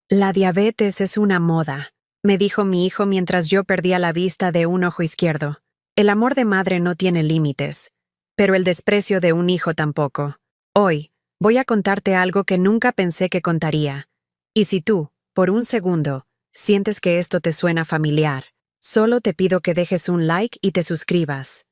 La diabetes es una moda, me dijo mi hijo mientras yo perdía la vista de un ojo izquierdo. El amor de madre no tiene límites, pero el desprecio de un hijo tampoco. Hoy, voy a contarte algo que nunca pensé que contaría. Y si tú, por un segundo, sientes que esto te suena familiar, solo te pido que dejes un like y te suscribas.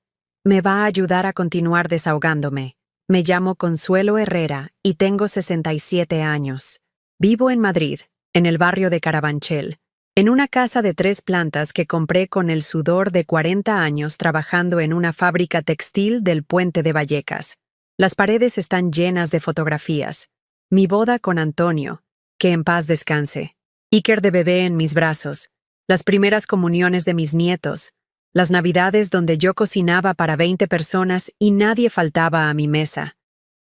Me va a ayudar a continuar desahogándome. Me llamo Consuelo Herrera y tengo 67 años. Vivo en Madrid, en el barrio de Carabanchel, en una casa de 3 plantas que compré con el sudor de 40 años trabajando en una fábrica textil del Puente de Vallecas. Las paredes están llenas de fotografías. Mi boda con Antonio, que en paz descanse. Iker de bebé en mis brazos. Las primeras comuniones de mis nietos. Las navidades donde yo cocinaba para 20 personas y nadie faltaba a mi mesa.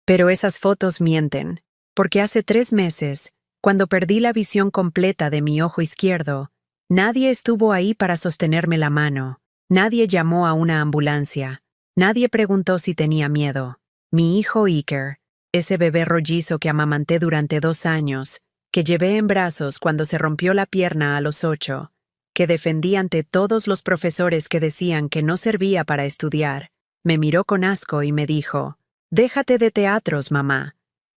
Pero esas fotos mienten, porque hace 3 meses, cuando perdí la visión completa de mi ojo izquierdo, nadie estuvo ahí para sostenerme la mano, nadie llamó a una ambulancia, nadie preguntó si tenía miedo. Mi hijo Iker, ese bebé rollizo que amamanté durante 2 años, que llevé en brazos cuando se rompió la pierna a los 8, que defendí ante todos los profesores que decían que no servía para estudiar, me miró con asco y me dijo: «Déjate de teatros, mamá.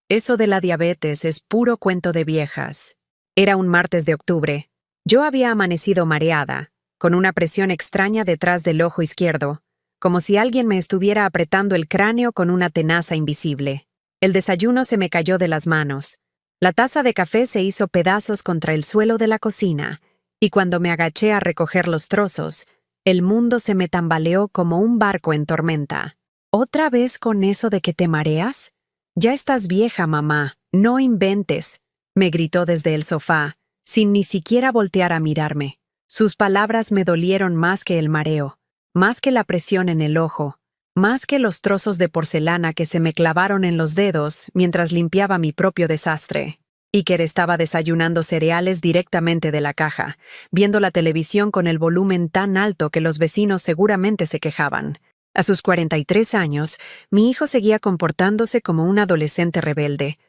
Eso de la diabetes es puro cuento de viejas». Era un martes de octubre. Yo había amanecido mareada, con una presión extraña detrás del ojo izquierdo, como si alguien me estuviera apretando el cráneo con una tenaza invisible. El desayuno se me cayó de las manos. La taza de café se hizo pedazos contra el suelo de la cocina, y cuando me agaché a recoger los trozos, el mundo se me tambaleó como un barco en tormenta. ¿Otra vez con eso de que te mareas? «Ya estás vieja, mamá, no inventes», me gritó desde el sofá, sin ni siquiera voltear a mirarme. Sus palabras me dolieron más que el mareo, más que la presión en el ojo, más que los trozos de porcelana que se me clavaron en los dedos mientras limpiaba mi propio desastre. Iker estaba desayunando cereales directamente de la caja, viendo la televisión con el volumen tan alto que los vecinos seguramente se quejaban. A sus 43 años, mi hijo seguía comportándose como un adolescente rebelde,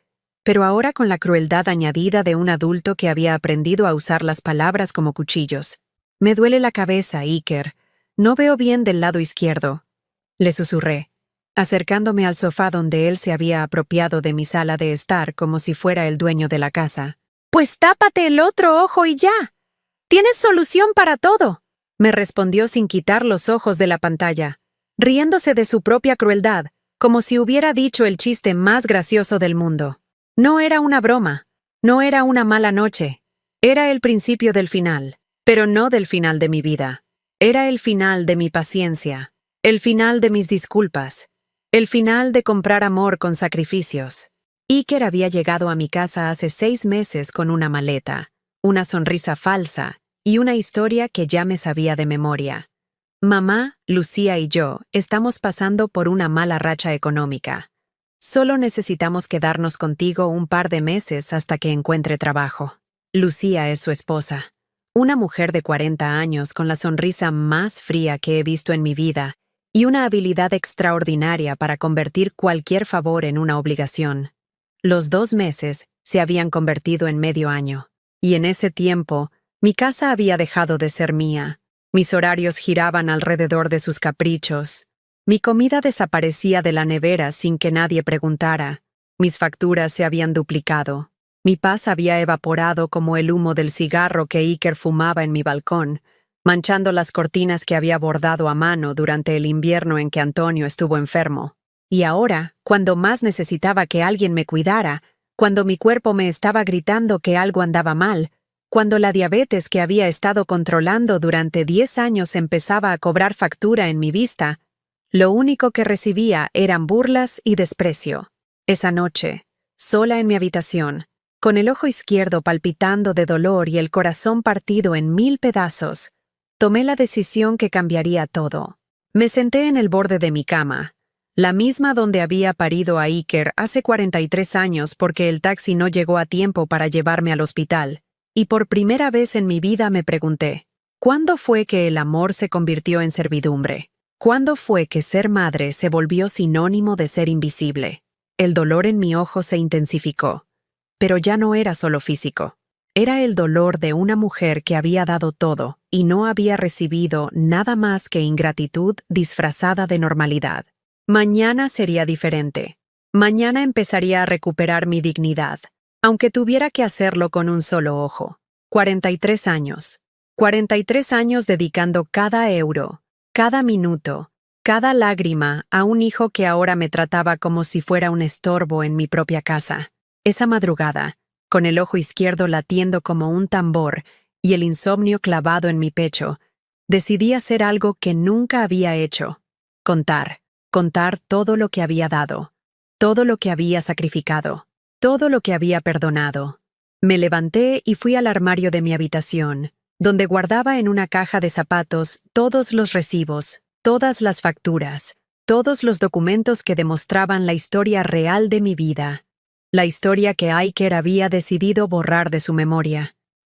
pero ahora con la crueldad añadida de un adulto que había aprendido a usar las palabras como cuchillos. «Me duele la cabeza, Iker. No veo bien del lado izquierdo», le susurré, acercándome al sofá donde él se había apropiado de mi sala de estar como si fuera el dueño de la casa. «Pues tápate el otro ojo y ya. Tienes solución para todo», me respondió sin quitar los ojos de la pantalla, riéndose de su propia crueldad, como si hubiera dicho el chiste más gracioso del mundo. No era una broma, no era una mala noche, era el principio del final, pero no del final de mi vida. Era el final de mi paciencia, el final de mis disculpas, el final de comprar amor con sacrificios. Iker había llegado a mi casa hace 6 meses con una maleta, una sonrisa falsa y una historia que ya me sabía de memoria. «Mamá, Lucía y yo estamos pasando por una mala racha económica. Solo necesitamos quedarnos contigo un par de meses hasta que encuentre trabajo». Lucía es su esposa, una mujer de 40 años con la sonrisa más fría que he visto en mi vida y una habilidad extraordinaria para convertir cualquier favor en una obligación. Los 2 meses se habían convertido en medio año, y en ese tiempo mi casa había dejado de ser mía. Mis horarios giraban alrededor de sus caprichos. Mi comida desaparecía de la nevera sin que nadie preguntara. Mis facturas se habían duplicado. Mi paz había evaporado como el humo del cigarro que Iker fumaba en mi balcón, manchando las cortinas que había bordado a mano durante el invierno en que Antonio estuvo enfermo. Y ahora, cuando más necesitaba que alguien me cuidara, cuando mi cuerpo me estaba gritando que algo andaba mal, cuando la diabetes que había estado controlando durante 10 años empezaba a cobrar factura en mi vista, lo único que recibía eran burlas y desprecio. Esa noche, sola en mi habitación, con el ojo izquierdo palpitando de dolor y el corazón partido en 1000 pedazos, tomé la decisión que cambiaría todo. Me senté en el borde de mi cama, la misma donde había parido a Iker hace 43 años porque el taxi no llegó a tiempo para llevarme al hospital. Y por primera vez en mi vida me pregunté, ¿cuándo fue que el amor se convirtió en servidumbre? ¿Cuándo fue que ser madre se volvió sinónimo de ser invisible? El dolor en mi ojo se intensificó, pero ya no era solo físico. Era el dolor de una mujer que había dado todo y no había recibido nada más que ingratitud disfrazada de normalidad. Mañana sería diferente. Mañana empezaría a recuperar mi dignidad, aunque tuviera que hacerlo con un solo ojo. 43 años. 43 años dedicando cada euro, cada minuto, cada lágrima a un hijo que ahora me trataba como si fuera un estorbo en mi propia casa. Esa madrugada, con el ojo izquierdo latiendo como un tambor y el insomnio clavado en mi pecho, decidí hacer algo que nunca había hecho. Contar todo lo que había dado, todo lo que había sacrificado, todo lo que había perdonado. Me levanté y fui al armario de mi habitación, donde guardaba en una caja de zapatos todos los recibos, todas las facturas, todos los documentos que demostraban la historia real de mi vida, la historia que Iker había decidido borrar de su memoria.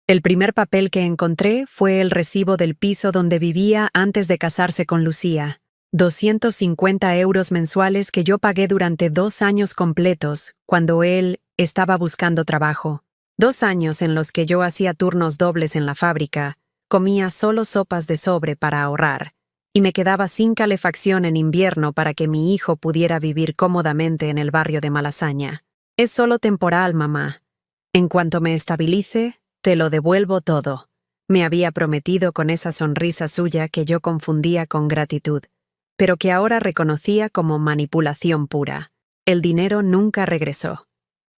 El primer papel que encontré fue el recibo del piso donde vivía antes de casarse con Lucía. 250 euros mensuales que yo pagué durante 2 años completos, cuando él estaba buscando trabajo. 2 años en los que yo hacía turnos dobles en la fábrica, comía solo sopas de sobre para ahorrar, y me quedaba sin calefacción en invierno para que mi hijo pudiera vivir cómodamente en el barrio de Malasaña. Es solo temporal, mamá. En cuanto me estabilice, te lo devuelvo todo. Me había prometido con esa sonrisa suya que yo confundía con gratitud, pero que ahora reconocía como manipulación pura. El dinero nunca regresó.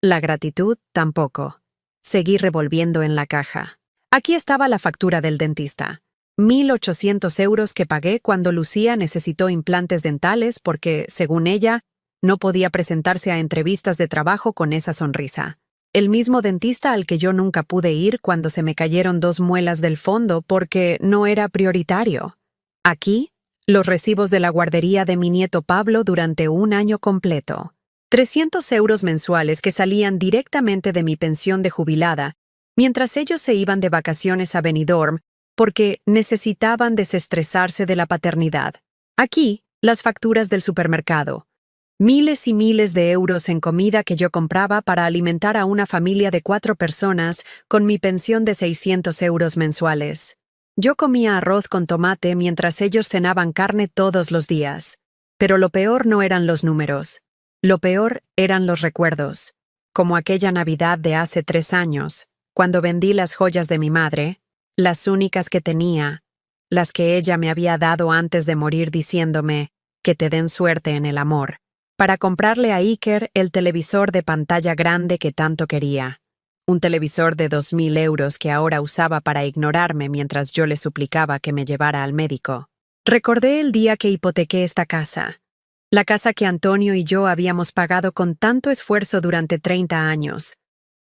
La gratitud tampoco. Seguí revolviendo en la caja. Aquí estaba la factura del dentista. 1.800 euros que pagué cuando Lucía necesitó implantes dentales porque, según ella, no podía presentarse a entrevistas de trabajo con esa sonrisa. El mismo dentista al que yo nunca pude ir cuando se me cayeron 2 muelas del fondo porque no era prioritario. Aquí, los recibos de la guardería de mi nieto Pablo durante 1 año completo. 300 euros mensuales que salían directamente de mi pensión de jubilada, mientras ellos se iban de vacaciones a Benidorm porque necesitaban desestresarse de la paternidad. Aquí, las facturas del supermercado. Miles y miles de euros en comida que yo compraba para alimentar a una familia de 4 personas con mi pensión de 600 euros mensuales. Yo comía arroz con tomate mientras ellos cenaban carne todos los días. Pero lo peor no eran los números. Lo peor eran los recuerdos. Como aquella Navidad de hace 3 años, cuando vendí las joyas de mi madre, las únicas que tenía, las que ella me había dado antes de morir diciéndome que te den suerte en el amor, para comprarle a Iker el televisor de pantalla grande que tanto quería. Un televisor de 2.000 euros que ahora usaba para ignorarme mientras yo le suplicaba que me llevara al médico. Recordé el día que hipotequé esta casa. La casa que Antonio y yo habíamos pagado con tanto esfuerzo durante 30 años,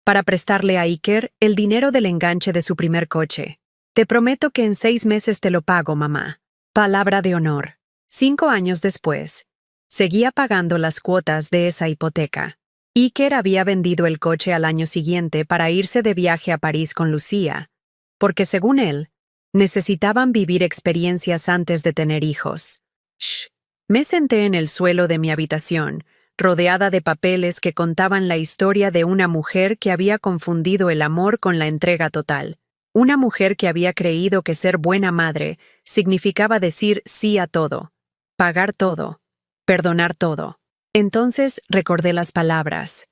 para prestarle a Iker el dinero del enganche de su primer coche. Te prometo que en 6 meses te lo pago, mamá. Palabra de honor. 5 años después, seguía pagando las cuotas de esa hipoteca. Iker había vendido el coche al año siguiente para irse de viaje a París con Lucía, porque según él, necesitaban vivir experiencias antes de tener hijos. Shh. Me senté en el suelo de mi habitación, rodeada de papeles que contaban la historia de una mujer que había confundido el amor con la entrega total. Una mujer que había creído que ser buena madre significaba decir sí a todo, pagar todo, perdonar todo. Entonces recordé las palabras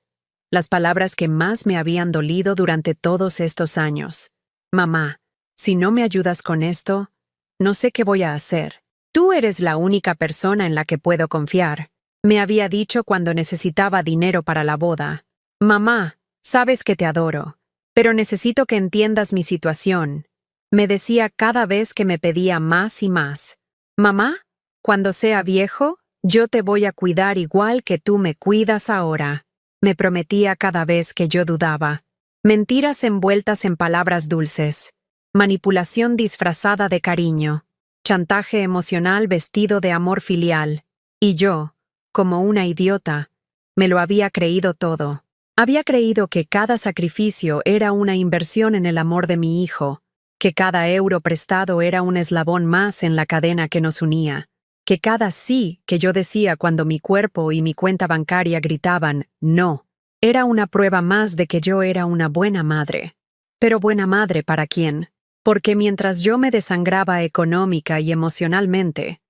que más me habían dolido durante todos estos años. Mamá, si no me ayudas con esto, no sé qué voy a hacer. Tú eres la única persona en la que puedo confiar. Me había dicho cuando necesitaba dinero para la boda. Mamá, sabes que te adoro, pero necesito que entiendas mi situación. Me decía cada vez que me pedía más y más. Mamá, cuando sea viejo, yo te voy a cuidar igual que tú me cuidas ahora. Me prometía cada vez que yo dudaba. Mentiras envueltas en palabras dulces. Manipulación disfrazada de cariño. Chantaje emocional vestido de amor filial. Y yo, como una idiota, me lo había creído todo. Había creído que cada sacrificio era una inversión en el amor de mi hijo, que cada euro prestado era un eslabón más en la cadena que nos unía, que cada sí que yo decía cuando mi cuerpo y mi cuenta bancaria gritaban no, era una prueba más de que yo era una buena madre. Pero buena madre para quién, porque mientras yo me desangraba económica y emocionalmente,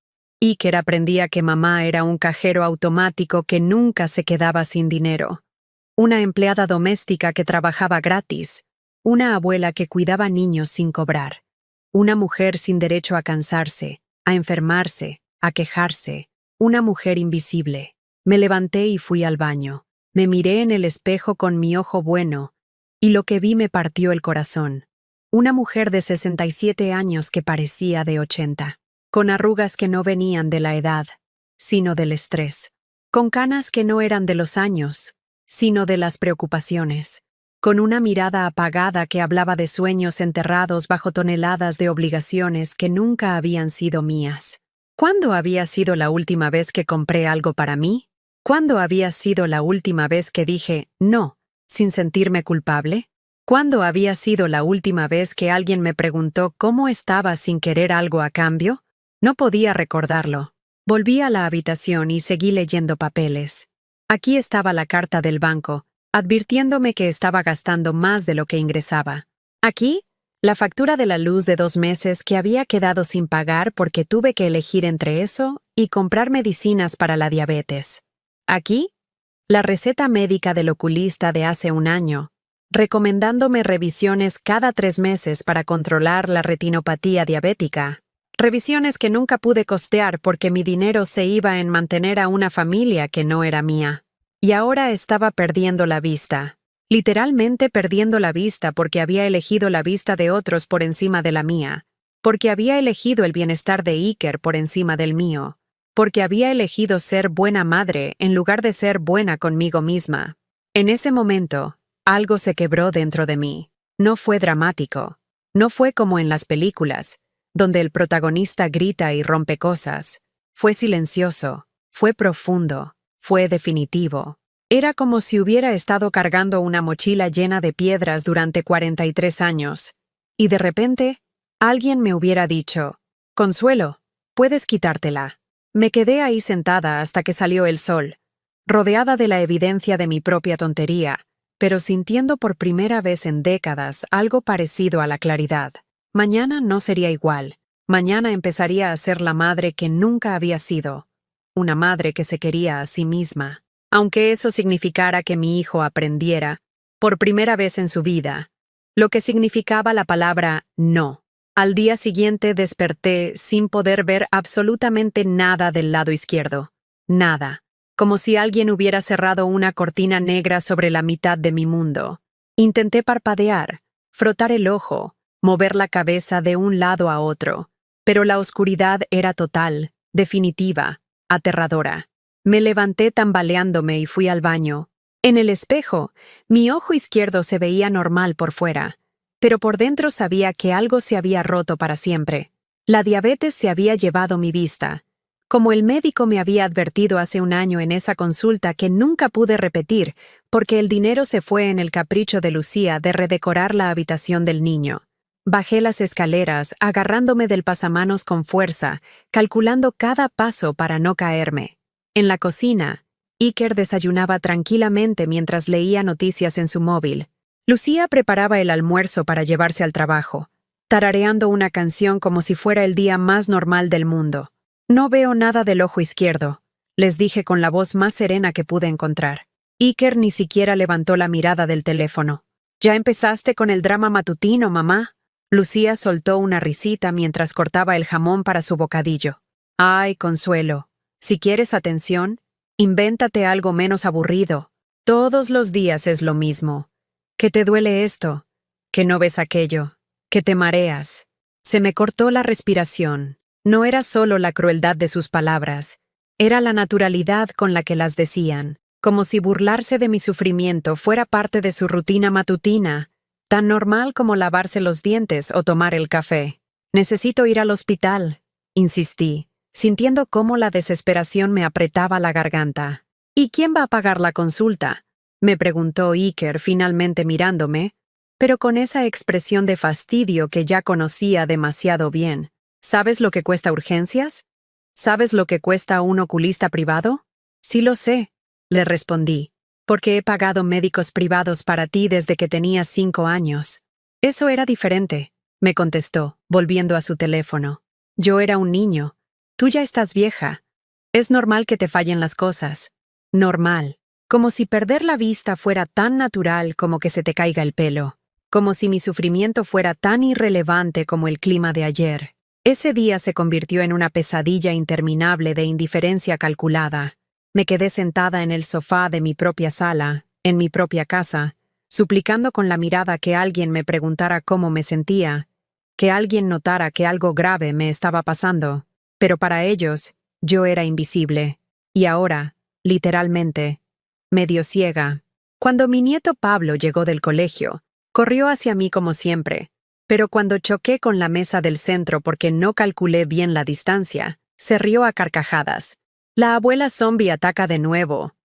Iker aprendía que mamá era un cajero automático que nunca se quedaba sin dinero, una empleada doméstica que trabajaba gratis, una abuela que cuidaba niños sin cobrar, una mujer sin derecho a cansarse, a enfermarse, a quejarse, una mujer invisible. Me levanté y fui al baño. Me miré en el espejo con mi ojo bueno, y lo que vi me partió el corazón. Una mujer de 67 años que parecía de 80, con arrugas que no venían de la edad, sino del estrés, con canas que no eran de los años, sino de las preocupaciones, con una mirada apagada que hablaba de sueños enterrados bajo toneladas de obligaciones que nunca habían sido mías. ¿Cuándo había sido la última vez que compré algo para mí? ¿Cuándo había sido la última vez que dije no, sin sentirme culpable? ¿Cuándo había sido la última vez que alguien me preguntó cómo estaba sin querer algo a cambio? No podía recordarlo. Volví a la habitación y seguí leyendo papeles. Aquí estaba la carta del banco, advirtiéndome que estaba gastando más de lo que ingresaba. Aquí, la factura de la luz de 2 meses que había quedado sin pagar porque tuve que elegir entre eso y comprar medicinas para la diabetes. Aquí, la receta médica del oculista de hace un año, recomendándome revisiones cada 3 meses para controlar la retinopatía diabética. Revisiones que nunca pude costear porque mi dinero se iba en mantener a una familia que no era mía. Y ahora estaba perdiendo la vista. Literalmente perdiendo la vista porque había elegido la vista de otros por encima de la mía. Porque había elegido el bienestar de Iker por encima del mío. Porque había elegido ser buena madre en lugar de ser buena conmigo misma. En ese momento, algo se quebró dentro de mí. No fue dramático. No fue como en las películas, donde el protagonista grita y rompe cosas. Fue silencioso, fue profundo, fue definitivo. Era como si hubiera estado cargando una mochila llena de piedras durante 43 años, y de repente, alguien me hubiera dicho, «Consuelo, puedes quitártela». Me quedé ahí sentada hasta que salió el sol, rodeada de la evidencia de mi propia tontería, pero sintiendo por primera vez en décadas algo parecido a la claridad. Mañana no sería igual. Mañana empezaría a ser la madre que nunca había sido. Una madre que se quería a sí misma. Aunque eso significara que mi hijo aprendiera, por primera vez en su vida, lo que significaba la palabra no. Al día siguiente desperté sin poder ver absolutamente nada del lado izquierdo. Nada. Como si alguien hubiera cerrado una cortina negra sobre la mitad de mi mundo. Intenté parpadear, frotar el ojo, mover la cabeza de un lado a otro, pero la oscuridad era total, definitiva, aterradora. Me levanté tambaleándome y fui al baño. En el espejo, mi ojo izquierdo se veía normal por fuera, pero por dentro sabía que algo se había roto para siempre. La diabetes se había llevado mi vista, como el médico me había advertido hace un año en esa consulta que nunca pude repetir porque el dinero se fue en el capricho de Lucía de redecorar la habitación del niño. Bajé las escaleras, agarrándome del pasamanos con fuerza, calculando cada paso para no caerme. En la cocina, Iker desayunaba tranquilamente mientras leía noticias en su móvil. Lucía preparaba el almuerzo para llevarse al trabajo, tarareando una canción como si fuera el día más normal del mundo. «No veo nada del ojo izquierdo», les dije con la voz más serena que pude encontrar. Iker ni siquiera levantó la mirada del teléfono. «¿Ya empezaste con el drama matutino, mamá?» Lucía soltó una risita mientras cortaba el jamón para su bocadillo. «Ay, Consuelo, si quieres atención, invéntate algo menos aburrido. Todos los días es lo mismo. ¿Que te duele esto? ¿Que no ves aquello? ¿Que te mareas?» Se me cortó la respiración. No era solo la crueldad de sus palabras, era la naturalidad con la que las decían, como si burlarse de mi sufrimiento fuera parte de su rutina matutina, tan normal como lavarse los dientes o tomar el café. «Necesito ir al hospital», insistí, sintiendo cómo la desesperación me apretaba la garganta. «¿Y quién va a pagar la consulta?», me preguntó Iker finalmente mirándome, pero con esa expresión de fastidio que ya conocía demasiado bien. «¿Sabes lo que cuesta urgencias? ¿Sabes lo que cuesta un oculista privado?» «Sí lo sé», le respondí, «porque he pagado médicos privados para ti desde que tenías 5 años. Eso era diferente, me contestó, volviendo a su teléfono. Yo era un niño. Tú ya estás vieja. Es normal que te fallen las cosas. Normal. Como si perder la vista fuera tan natural como que se te caiga el pelo. Como si mi sufrimiento fuera tan irrelevante como el clima de ayer. Ese día se convirtió en una pesadilla interminable de indiferencia calculada. Me quedé sentada en el sofá de mi propia sala, en mi propia casa, suplicando con la mirada que alguien me preguntara cómo me sentía, que alguien notara que algo grave me estaba pasando. Pero para ellos, yo era invisible. Y ahora, literalmente, medio ciega. Cuando mi nieto Pablo llegó del colegio, corrió hacia mí como siempre, pero cuando choqué con la mesa del centro porque no calculé bien la distancia, se rió a carcajadas. «La abuela zombie ataca de nuevo»,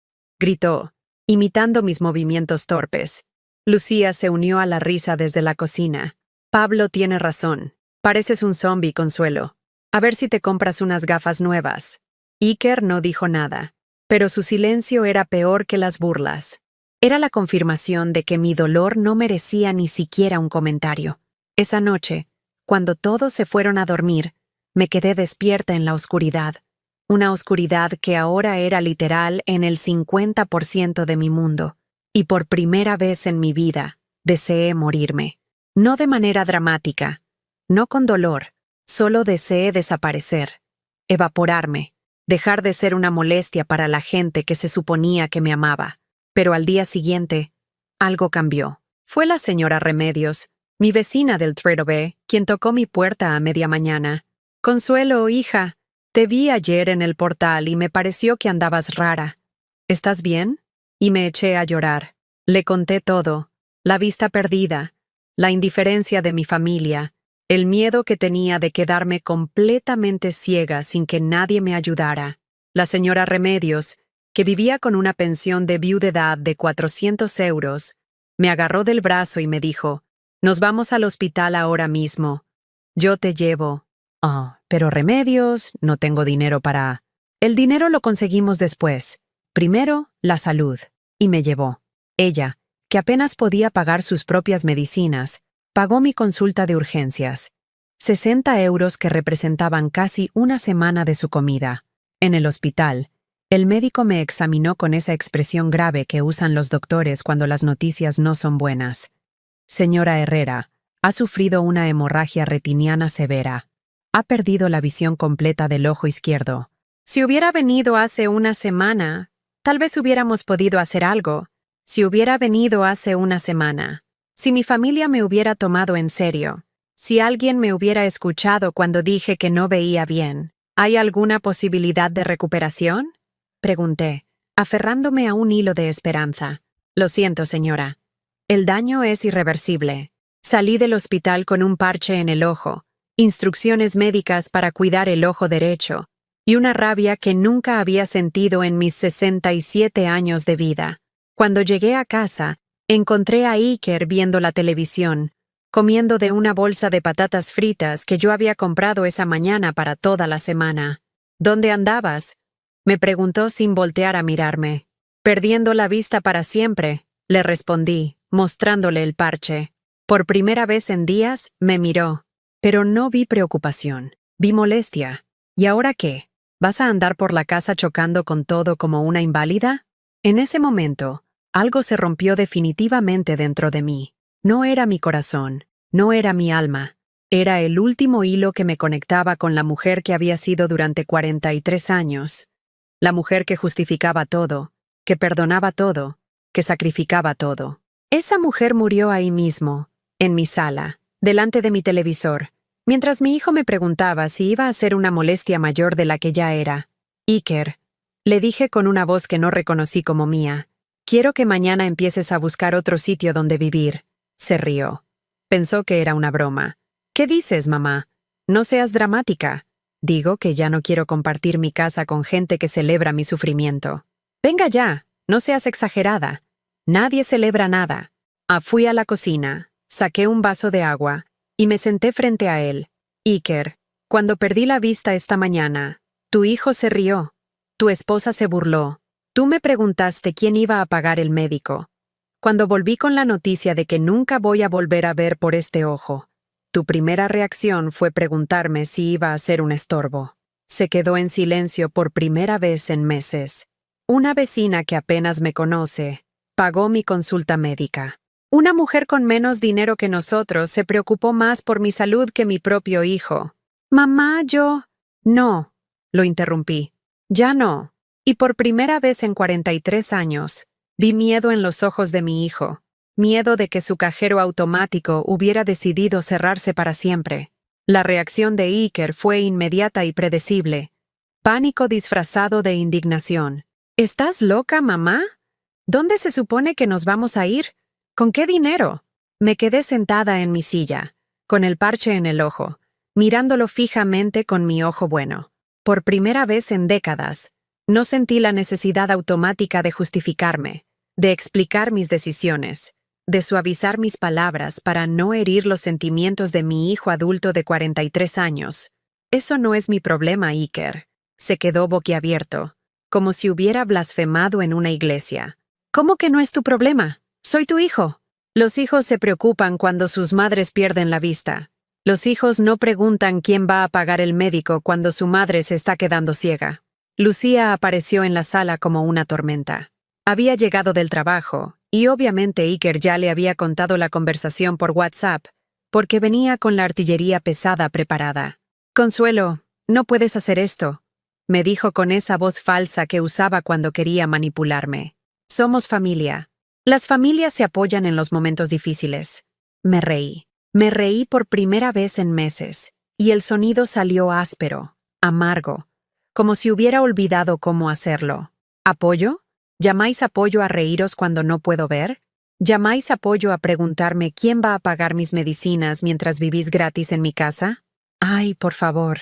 gritó, imitando mis movimientos torpes. Lucía se unió a la risa desde la cocina. «Pablo tiene razón. Pareces un zombie, Consuelo. A ver si te compras unas gafas nuevas». Iker no dijo nada, pero su silencio era peor que las burlas. Era la confirmación de que mi dolor no merecía ni siquiera un comentario. Esa noche, cuando todos se fueron a dormir, me quedé despierta en la oscuridad. Una oscuridad que ahora era literal en el 50% de mi mundo. Y por primera vez en mi vida, deseé morirme. No de manera dramática, no con dolor, solo deseé desaparecer, evaporarme, dejar de ser una molestia para la gente que se suponía que me amaba. Pero al día siguiente, algo cambió. Fue la señora Remedios, mi vecina del Tredove, quien tocó mi puerta a media mañana. «Consuelo, hija, te vi ayer en el portal y me pareció que andabas rara. ¿Estás bien?» Y me eché a llorar. Le conté todo, la vista perdida, la indiferencia de mi familia, el miedo que tenía de quedarme completamente ciega sin que nadie me ayudara. La señora Remedios, que vivía con una pensión de viudedad de 400 euros, me agarró del brazo y me dijo: «Nos vamos al hospital ahora mismo. Yo te llevo». «Oh, pero Remedios, no tengo dinero para...». «El dinero lo conseguimos después. Primero, la salud». Y me llevó. Ella, que apenas podía pagar sus propias medicinas, pagó mi consulta de urgencias. 60 euros que representaban casi una semana de su comida. En el hospital, el médico me examinó con esa expresión grave que usan los doctores cuando las noticias no son buenas. «Señora Herrera, ha sufrido una hemorragia retiniana severa. Ha perdido la visión completa del ojo izquierdo. Si hubiera venido hace una semana, tal vez hubiéramos podido hacer algo. Si hubiera venido hace una semana. Si mi familia me hubiera tomado en serio. Si alguien me hubiera escuchado cuando dije que no veía bien. ¿Hay alguna posibilidad de recuperación?», pregunté, aferrándome a un hilo de esperanza. «Lo siento, señora. El daño es irreversible». Salí del hospital con un parche en el ojo, instrucciones médicas para cuidar el ojo derecho, y una rabia que nunca había sentido en mis 67 años de vida. Cuando llegué a casa, encontré a Iker viendo la televisión, comiendo de una bolsa de patatas fritas que yo había comprado esa mañana para toda la semana. «¿Dónde andabas?», me preguntó sin voltear a mirarme. «Perdiendo la vista para siempre», le respondí, mostrándole el parche. Por primera vez en días, me miró. Pero no vi preocupación, vi molestia. «¿Y ahora qué? ¿Vas a andar por la casa chocando con todo como una inválida?». En ese momento, algo se rompió definitivamente dentro de mí. No era mi corazón, no era mi alma. Era el último hilo que me conectaba con la mujer que había sido durante 43 años. La mujer que justificaba todo, que perdonaba todo, que sacrificaba todo. Esa mujer murió ahí mismo, en mi sala, delante de mi televisor, mientras mi hijo me preguntaba si iba a ser una molestia mayor de la que ya era. «Iker», le dije con una voz que no reconocí como mía, «quiero que mañana empieces a buscar otro sitio donde vivir». Se rió. Pensó que era una broma. «¿Qué dices, mamá? No seas dramática». «Digo que ya no quiero compartir mi casa con gente que celebra mi sufrimiento». «Venga ya, no seas exagerada. Nadie celebra nada». Fui a la cocina, saqué un vaso de agua y me senté frente a él. «Iker, cuando perdí la vista esta mañana, tu hijo se rió. Tu esposa se burló. Tú me preguntaste quién iba a pagar el médico. Cuando volví con la noticia de que nunca voy a volver a ver por este ojo, tu primera reacción fue preguntarme si iba a ser un estorbo. Se quedó en silencio por primera vez en meses. Una vecina que apenas me conoce pagó mi consulta médica. Una mujer con menos dinero que nosotros se preocupó más por mi salud que mi propio hijo. Mamá, yo... No, lo interrumpí. Ya no. Y por primera vez en 43 años, vi miedo en los ojos de mi hijo. Miedo de que su cajero automático hubiera decidido cerrarse para siempre. La reacción de Iker fue inmediata y predecible. Pánico disfrazado de indignación. ¿Estás loca, mamá? ¿Dónde se supone que nos vamos a ir? ¿Con qué dinero? Me quedé sentada en mi silla, con el parche en el ojo, mirándolo fijamente con mi ojo bueno. Por primera vez en décadas, no sentí la necesidad automática de justificarme, de explicar mis decisiones, de suavizar mis palabras para no herir los sentimientos de mi hijo adulto de 43 años. Eso no es mi problema, Iker. Se quedó boquiabierto, como si hubiera blasfemado en una iglesia. ¿Cómo que no es tu problema? Soy tu hijo. Los hijos se preocupan cuando sus madres pierden la vista. Los hijos no preguntan quién va a pagar el médico cuando su madre se está quedando ciega. Lucía apareció en la sala como una tormenta. Había llegado del trabajo, y obviamente Iker ya le había contado la conversación por WhatsApp, porque venía con la artillería pesada preparada. Consuelo, no puedes hacer esto, me dijo con esa voz falsa que usaba cuando quería manipularme. Somos familia. Las familias se apoyan en los momentos difíciles. Me reí. Me reí por primera vez en meses, y el sonido salió áspero, amargo, como si hubiera olvidado cómo hacerlo. ¿Apoyo? ¿Llamáis apoyo a reíros cuando no puedo ver? ¿Llamáis apoyo a preguntarme quién va a pagar mis medicinas mientras vivís gratis en mi casa? Ay, por favor.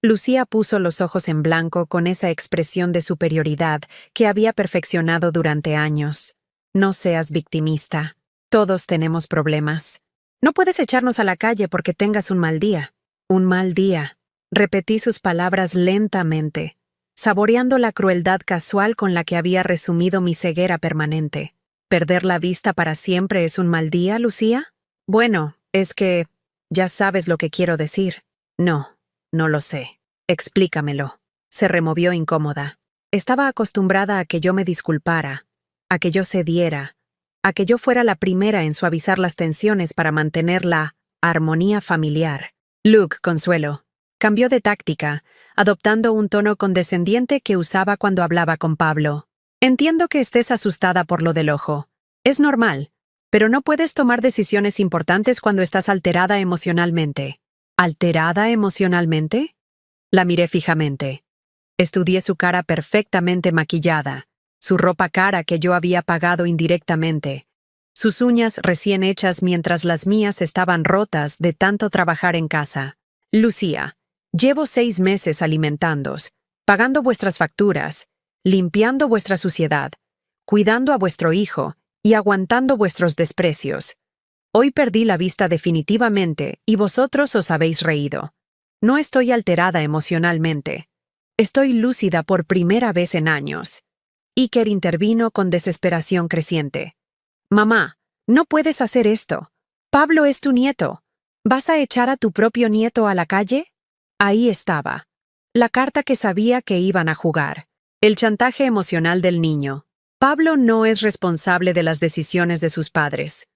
Lucía puso los ojos en blanco con esa expresión de superioridad que había perfeccionado durante años. No seas victimista. Todos tenemos problemas. No puedes echarnos a la calle porque tengas un mal día. Un mal día. Repetí sus palabras lentamente, saboreando la crueldad casual con la que había resumido mi ceguera permanente. ¿Perder la vista para siempre es un mal día, Lucía? Bueno, es que... ya sabes lo que quiero decir. No, no lo sé. Explícamelo. Se removió incómoda. Estaba acostumbrada a que yo me disculpara, a que yo cediera, a que yo fuera la primera en suavizar las tensiones para mantener la armonía familiar. Luke, Consuelo. Cambió de táctica, adoptando un tono condescendiente que usaba cuando hablaba con Pablo. Entiendo que estés asustada por lo del ojo. Es normal, pero no puedes tomar decisiones importantes cuando estás alterada emocionalmente. ¿Alterada emocionalmente? La miré fijamente. Estudié su cara perfectamente maquillada, su ropa cara que yo había pagado indirectamente, sus uñas recién hechas mientras las mías estaban rotas de tanto trabajar en casa. Lucía, llevo 6 meses alimentándoos, pagando vuestras facturas, limpiando vuestra suciedad, cuidando a vuestro hijo y aguantando vuestros desprecios. Hoy perdí la vista definitivamente y vosotros os habéis reído. No estoy alterada emocionalmente. Estoy lúcida por primera vez en años. Iker intervino con desesperación creciente. Mamá, no puedes hacer esto. Pablo es tu nieto. ¿Vas a echar a tu propio nieto a la calle? Ahí estaba. La carta que sabía que iban a jugar. El chantaje emocional del niño. Pablo no es responsable de las decisiones de sus padres.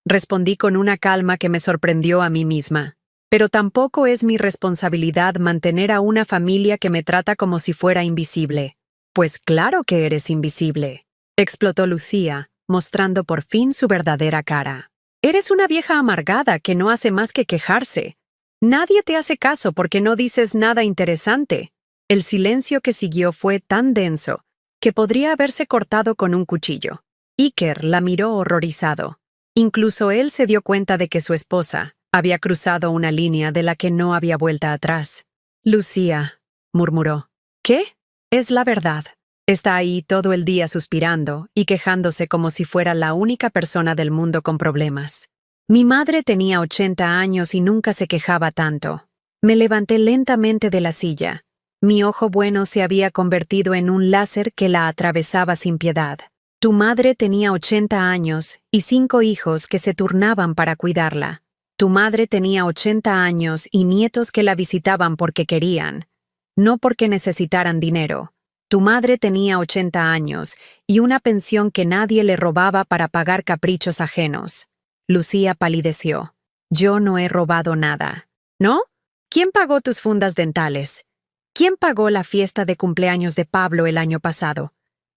Respondí con una calma que me sorprendió a mí misma. Pero tampoco es mi responsabilidad mantener a una familia que me trata como si fuera invisible. Pues claro que eres invisible, explotó Lucía, mostrando por fin su verdadera cara. Eres una vieja amargada que no hace más que quejarse. Nadie te hace caso porque no dices nada interesante. El silencio que siguió fue tan denso que podría haberse cortado con un cuchillo. Iker la miró horrorizado. Incluso él se dio cuenta de que su esposa había cruzado una línea de la que no había vuelta atrás. Lucía, murmuró. ¿Qué? Es la verdad. Está ahí todo el día suspirando y quejándose como si fuera la única persona del mundo con problemas. Mi madre tenía 80 años y nunca se quejaba tanto. Me levanté lentamente de la silla. Mi ojo bueno se había convertido en un láser que la atravesaba sin piedad. Tu madre tenía 80 años y 5 hijos que se turnaban para cuidarla. Tu madre tenía 80 años y nietos que la visitaban porque querían, no porque necesitaran dinero. Tu madre tenía 80 años y una pensión que nadie le robaba para pagar caprichos ajenos. Lucía palideció. Yo no he robado nada. ¿No? ¿Quién pagó tus fundas dentales? ¿Quién pagó la fiesta de cumpleaños de Pablo el año pasado?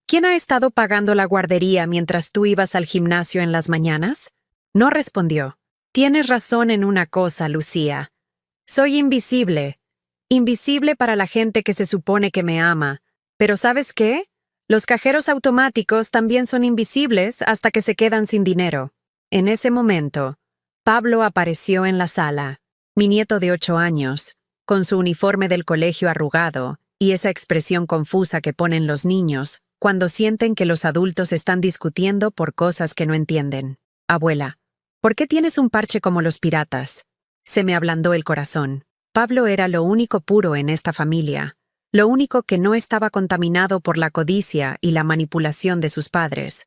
¿Quién ha estado pagando la guardería mientras tú ibas al gimnasio en las mañanas? No respondió. Tienes razón en una cosa, Lucía. Soy invisible. Invisible para la gente que se supone que me ama. Pero ¿sabes qué? Los cajeros automáticos también son invisibles hasta que se quedan sin dinero. En ese momento, Pablo apareció en la sala, mi nieto de 8 años, con su uniforme del colegio arrugado y esa expresión confusa que ponen los niños cuando sienten que los adultos están discutiendo por cosas que no entienden. Abuela, ¿por qué tienes un parche como los piratas? Se me ablandó el corazón. Pablo era lo único puro en esta familia, lo único que no estaba contaminado por la codicia y la manipulación de sus padres.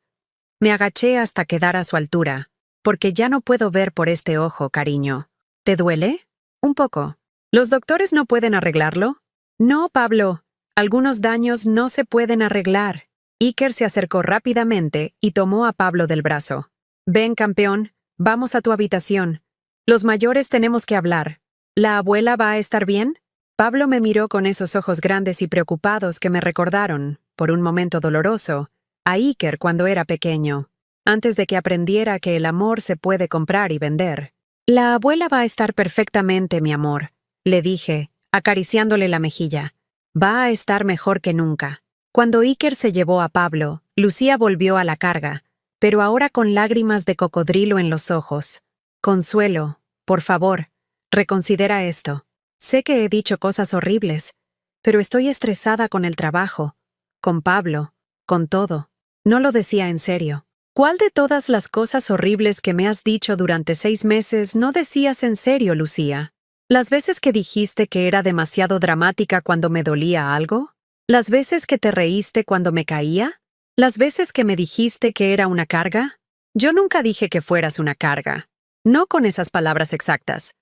Me agaché hasta quedar a su altura, porque ya no puedo ver por este ojo, cariño. ¿Te duele? Un poco. ¿Los doctores no pueden arreglarlo? No, Pablo. Algunos daños no se pueden arreglar. Iker se acercó rápidamente y tomó a Pablo del brazo. Ven, campeón, vamos a tu habitación. Los mayores tenemos que hablar. ¿La abuela va a estar bien? Pablo me miró con esos ojos grandes y preocupados que me recordaron, por un momento doloroso, a Iker cuando era pequeño, antes de que aprendiera que el amor se puede comprar y vender. La abuela va a estar perfectamente, mi amor, le dije, acariciándole la mejilla. Va a estar mejor que nunca. Cuando Iker se llevó a Pablo, Lucía volvió a la carga, pero ahora con lágrimas de cocodrilo en los ojos. Consuelo, por favor, reconsidera esto. Sé que he dicho cosas horribles, pero estoy estresada con el trabajo, con Pablo, con todo. No lo decía en serio. ¿Cuál de todas las cosas horribles que me has dicho durante 6 meses no decías en serio, Lucía? ¿Las veces que dijiste que era demasiado dramática cuando me dolía algo? ¿Las veces que te reíste cuando me caía? ¿Las veces que me dijiste que era una carga? Yo nunca dije que fueras una carga. No con esas palabras exactas.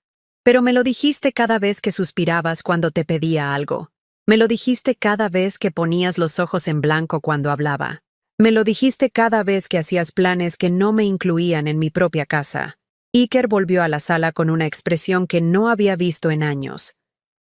Pero me lo dijiste cada vez que suspirabas cuando te pedía algo. Me lo dijiste cada vez que ponías los ojos en blanco cuando hablaba. Me lo dijiste cada vez que hacías planes que no me incluían en mi propia casa. Iker volvió a la sala con una expresión que no había visto en años.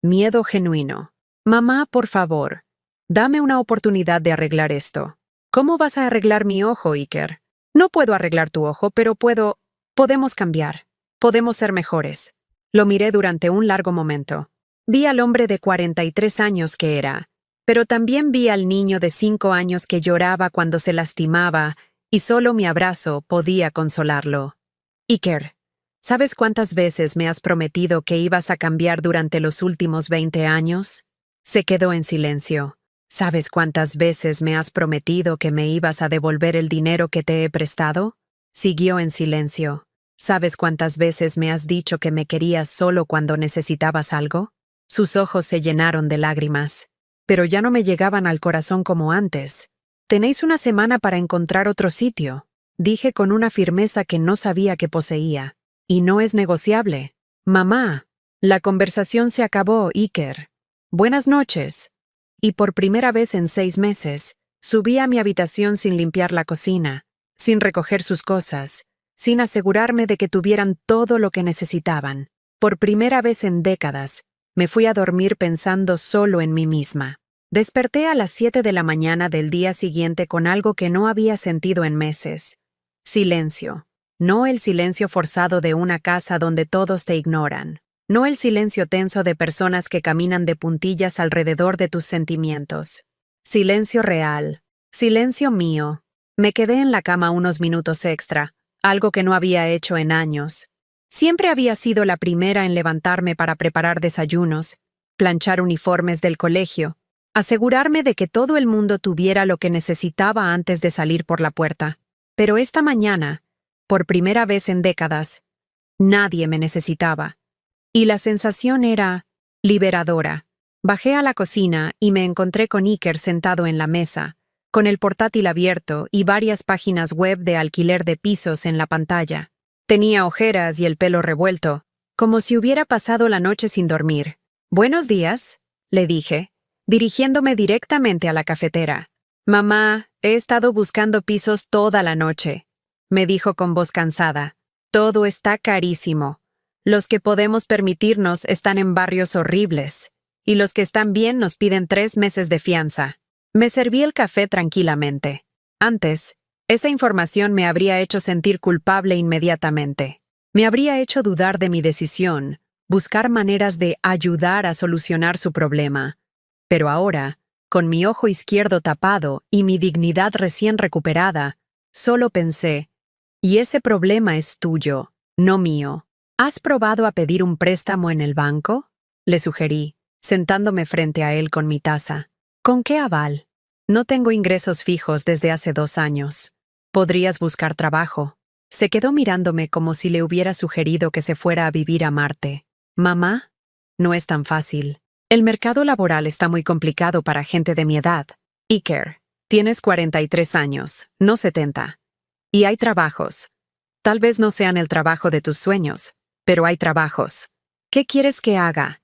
Miedo genuino. Mamá, por favor, dame una oportunidad de arreglar esto. ¿Cómo vas a arreglar mi ojo, Iker? No puedo arreglar tu ojo, pero podemos cambiar. Podemos ser mejores. Lo miré durante un largo momento. Vi al hombre de 43 años que era, pero también vi al niño de 5 años que lloraba cuando se lastimaba y solo mi abrazo podía consolarlo. Iker, ¿sabes cuántas veces me has prometido que ibas a cambiar durante los últimos 20 años? Se quedó en silencio. ¿Sabes cuántas veces me has prometido que me ibas a devolver el dinero que te he prestado? Siguió en silencio. ¿Sabes cuántas veces me has dicho que me querías solo cuando necesitabas algo? Sus ojos se llenaron de lágrimas, pero ya no me llegaban al corazón como antes. Tenéis una semana para encontrar otro sitio, dije con una firmeza que no sabía que poseía. Y no es negociable. Mamá, la conversación se acabó, Iker. Buenas noches. Y por primera vez en 6 meses, subí a mi habitación sin limpiar la cocina, sin recoger sus cosas, sin asegurarme de que tuvieran todo lo que necesitaban. Por primera vez en décadas, me fui a dormir pensando solo en mí misma. Desperté a las 7 de la mañana del día siguiente con algo que no había sentido en meses. Silencio. No el silencio forzado de una casa donde todos te ignoran. No el silencio tenso de personas que caminan de puntillas alrededor de tus sentimientos. Silencio real. Silencio mío. Me quedé en la cama unos minutos extra, algo que no había hecho en años. Siempre había sido la primera en levantarme para preparar desayunos, planchar uniformes del colegio, asegurarme de que todo el mundo tuviera lo que necesitaba antes de salir por la puerta. Pero esta mañana, por primera vez en décadas, nadie me necesitaba. Y la sensación era liberadora. Bajé a la cocina y me encontré con Iker sentado en la mesa, con el portátil abierto y varias páginas web de alquiler de pisos en la pantalla. Tenía ojeras y el pelo revuelto, como si hubiera pasado la noche sin dormir. «Buenos días», le dije, dirigiéndome directamente a la cafetera. «Mamá, he estado buscando pisos toda la noche», me dijo con voz cansada. «Todo está carísimo. Los que podemos permitirnos están en barrios horribles, y los que están bien nos piden 3 meses de fianza». Me serví el café tranquilamente. Antes, esa información me habría hecho sentir culpable inmediatamente. Me habría hecho dudar de mi decisión, buscar maneras de ayudar a solucionar su problema. Pero ahora, con mi ojo izquierdo tapado y mi dignidad recién recuperada, solo pensé, «Y ese problema es tuyo, no mío. ¿Has probado a pedir un préstamo en el banco?», le sugerí, sentándome frente a él con mi taza. «¿Con qué aval? No tengo ingresos fijos desde hace 2 años. Podrías buscar trabajo». Se quedó mirándome como si le hubiera sugerido que se fuera a vivir a Marte. «Mamá, no es tan fácil. El mercado laboral está muy complicado para gente de mi edad. Iker, tienes 43 años, no 70. Y hay trabajos. Tal vez no sean el trabajo de tus sueños, pero hay trabajos. ¿Qué quieres que haga?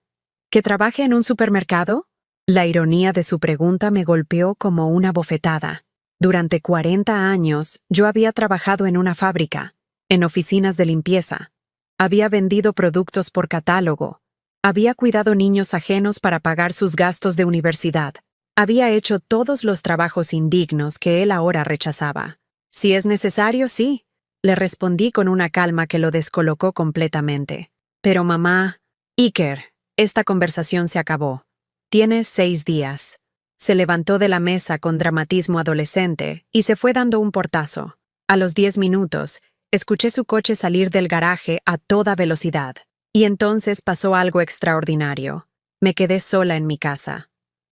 ¿Que trabaje en un supermercado?». La ironía de su pregunta me golpeó como una bofetada. Durante 40 años, yo había trabajado en una fábrica, en oficinas de limpieza. Había vendido productos por catálogo. Había cuidado niños ajenos para pagar sus gastos de universidad. Había hecho todos los trabajos indignos que él ahora rechazaba. «Si es necesario, sí», le respondí con una calma que lo descolocó completamente. «Pero mamá...». «Iker, esta conversación se acabó. Tienes 6 días». Se levantó de la mesa con dramatismo adolescente y se fue dando un portazo. A los 10 minutos, escuché su coche salir del garaje a toda velocidad. Y entonces pasó algo extraordinario. Me quedé sola en mi casa.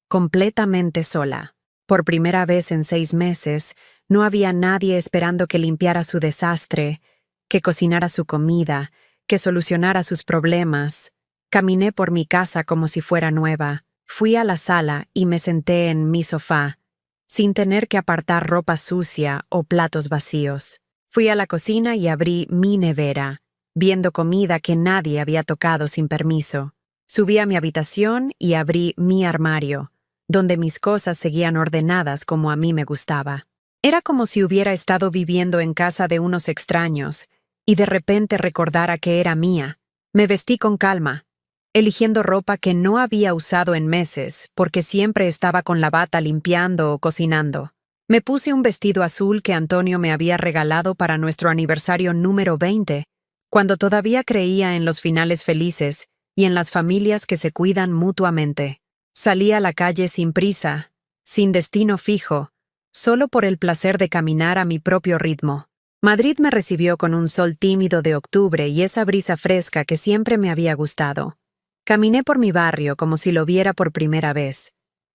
Completamente sola. Por primera vez en 6 meses, no había nadie esperando que limpiara su desastre, que cocinara su comida, que solucionara sus problemas. Caminé por mi casa como si fuera nueva. Fui a la sala y me senté en mi sofá, sin tener que apartar ropa sucia o platos vacíos. Fui a la cocina y abrí mi nevera, viendo comida que nadie había tocado sin permiso. Subí a mi habitación y abrí mi armario, donde mis cosas seguían ordenadas como a mí me gustaba. Era como si hubiera estado viviendo en casa de unos extraños y de repente recordara que era mía. Me vestí con calma, eligiendo ropa que no había usado en meses porque siempre estaba con la bata limpiando o cocinando. Me puse un vestido azul que Antonio me había regalado para nuestro aniversario número 20, cuando todavía creía en los finales felices y en las familias que se cuidan mutuamente. Salí a la calle sin prisa, sin destino fijo, solo por el placer de caminar a mi propio ritmo. Madrid me recibió con un sol tímido de octubre y esa brisa fresca que siempre me había gustado. Caminé por mi barrio como si lo viera por primera vez.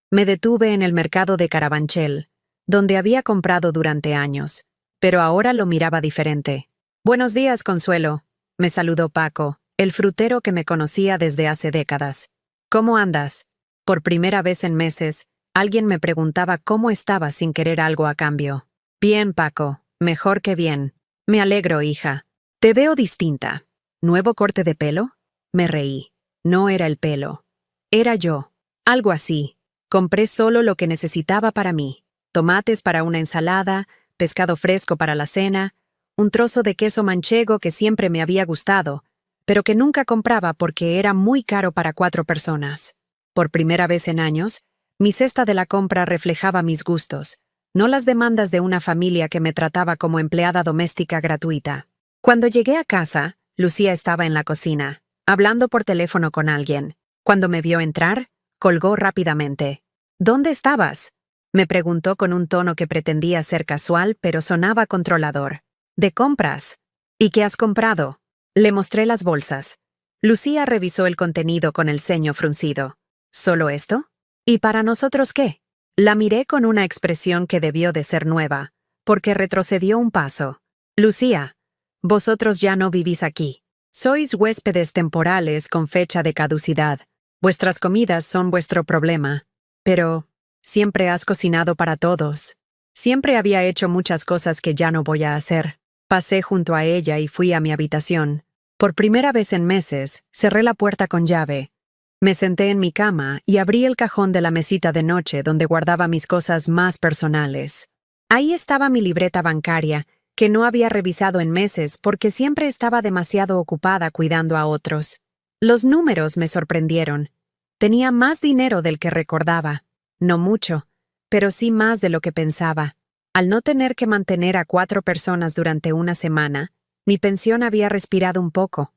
Me detuve en el mercado de Carabanchel, donde había comprado durante años, pero ahora lo miraba diferente. «Buenos días, Consuelo», me saludó Paco, el frutero que me conocía desde hace décadas. «¿Cómo andas?». Por primera vez en meses, alguien me preguntaba cómo estaba sin querer algo a cambio. «Bien, Paco, mejor que bien». «Me alegro, hija. Te veo distinta. ¿Nuevo corte de pelo?». Me reí. No era el pelo. Era yo. Algo así. Compré solo lo que necesitaba para mí. Tomates para una ensalada, pescado fresco para la cena, un trozo de queso manchego que siempre me había gustado, pero que nunca compraba porque era muy caro para 4 personas. Por primera vez en años, mi cesta de la compra reflejaba mis gustos, no las demandas de una familia que me trataba como empleada doméstica gratuita. Cuando llegué a casa, Lucía estaba en la cocina, hablando por teléfono con alguien. Cuando me vio entrar, colgó rápidamente. «¿Dónde estabas?», me preguntó con un tono que pretendía ser casual, pero sonaba controlador. «De compras». «¿Y qué has comprado?». Le mostré las bolsas. Lucía revisó el contenido con el ceño fruncido. «¿Solo esto? ¿Y para nosotros qué?». La miré con una expresión que debió de ser nueva, porque retrocedió un paso. «Lucía, vosotros ya no vivís aquí. Sois huéspedes temporales con fecha de caducidad. Vuestras comidas son vuestro problema. Pero siempre has cocinado para todos». Siempre había hecho muchas cosas que ya no voy a hacer. Pasé junto a ella y fui a mi habitación. Por primera vez en meses, cerré la puerta con llave. Me senté en mi cama y abrí el cajón de la mesita de noche donde guardaba mis cosas más personales. Ahí estaba mi libreta bancaria, que no había revisado en meses porque siempre estaba demasiado ocupada cuidando a otros. Los números me sorprendieron. Tenía más dinero del que recordaba. No mucho, pero sí más de lo que pensaba. Al no tener que mantener a 4 personas durante una semana, mi pensión había respirado un poco.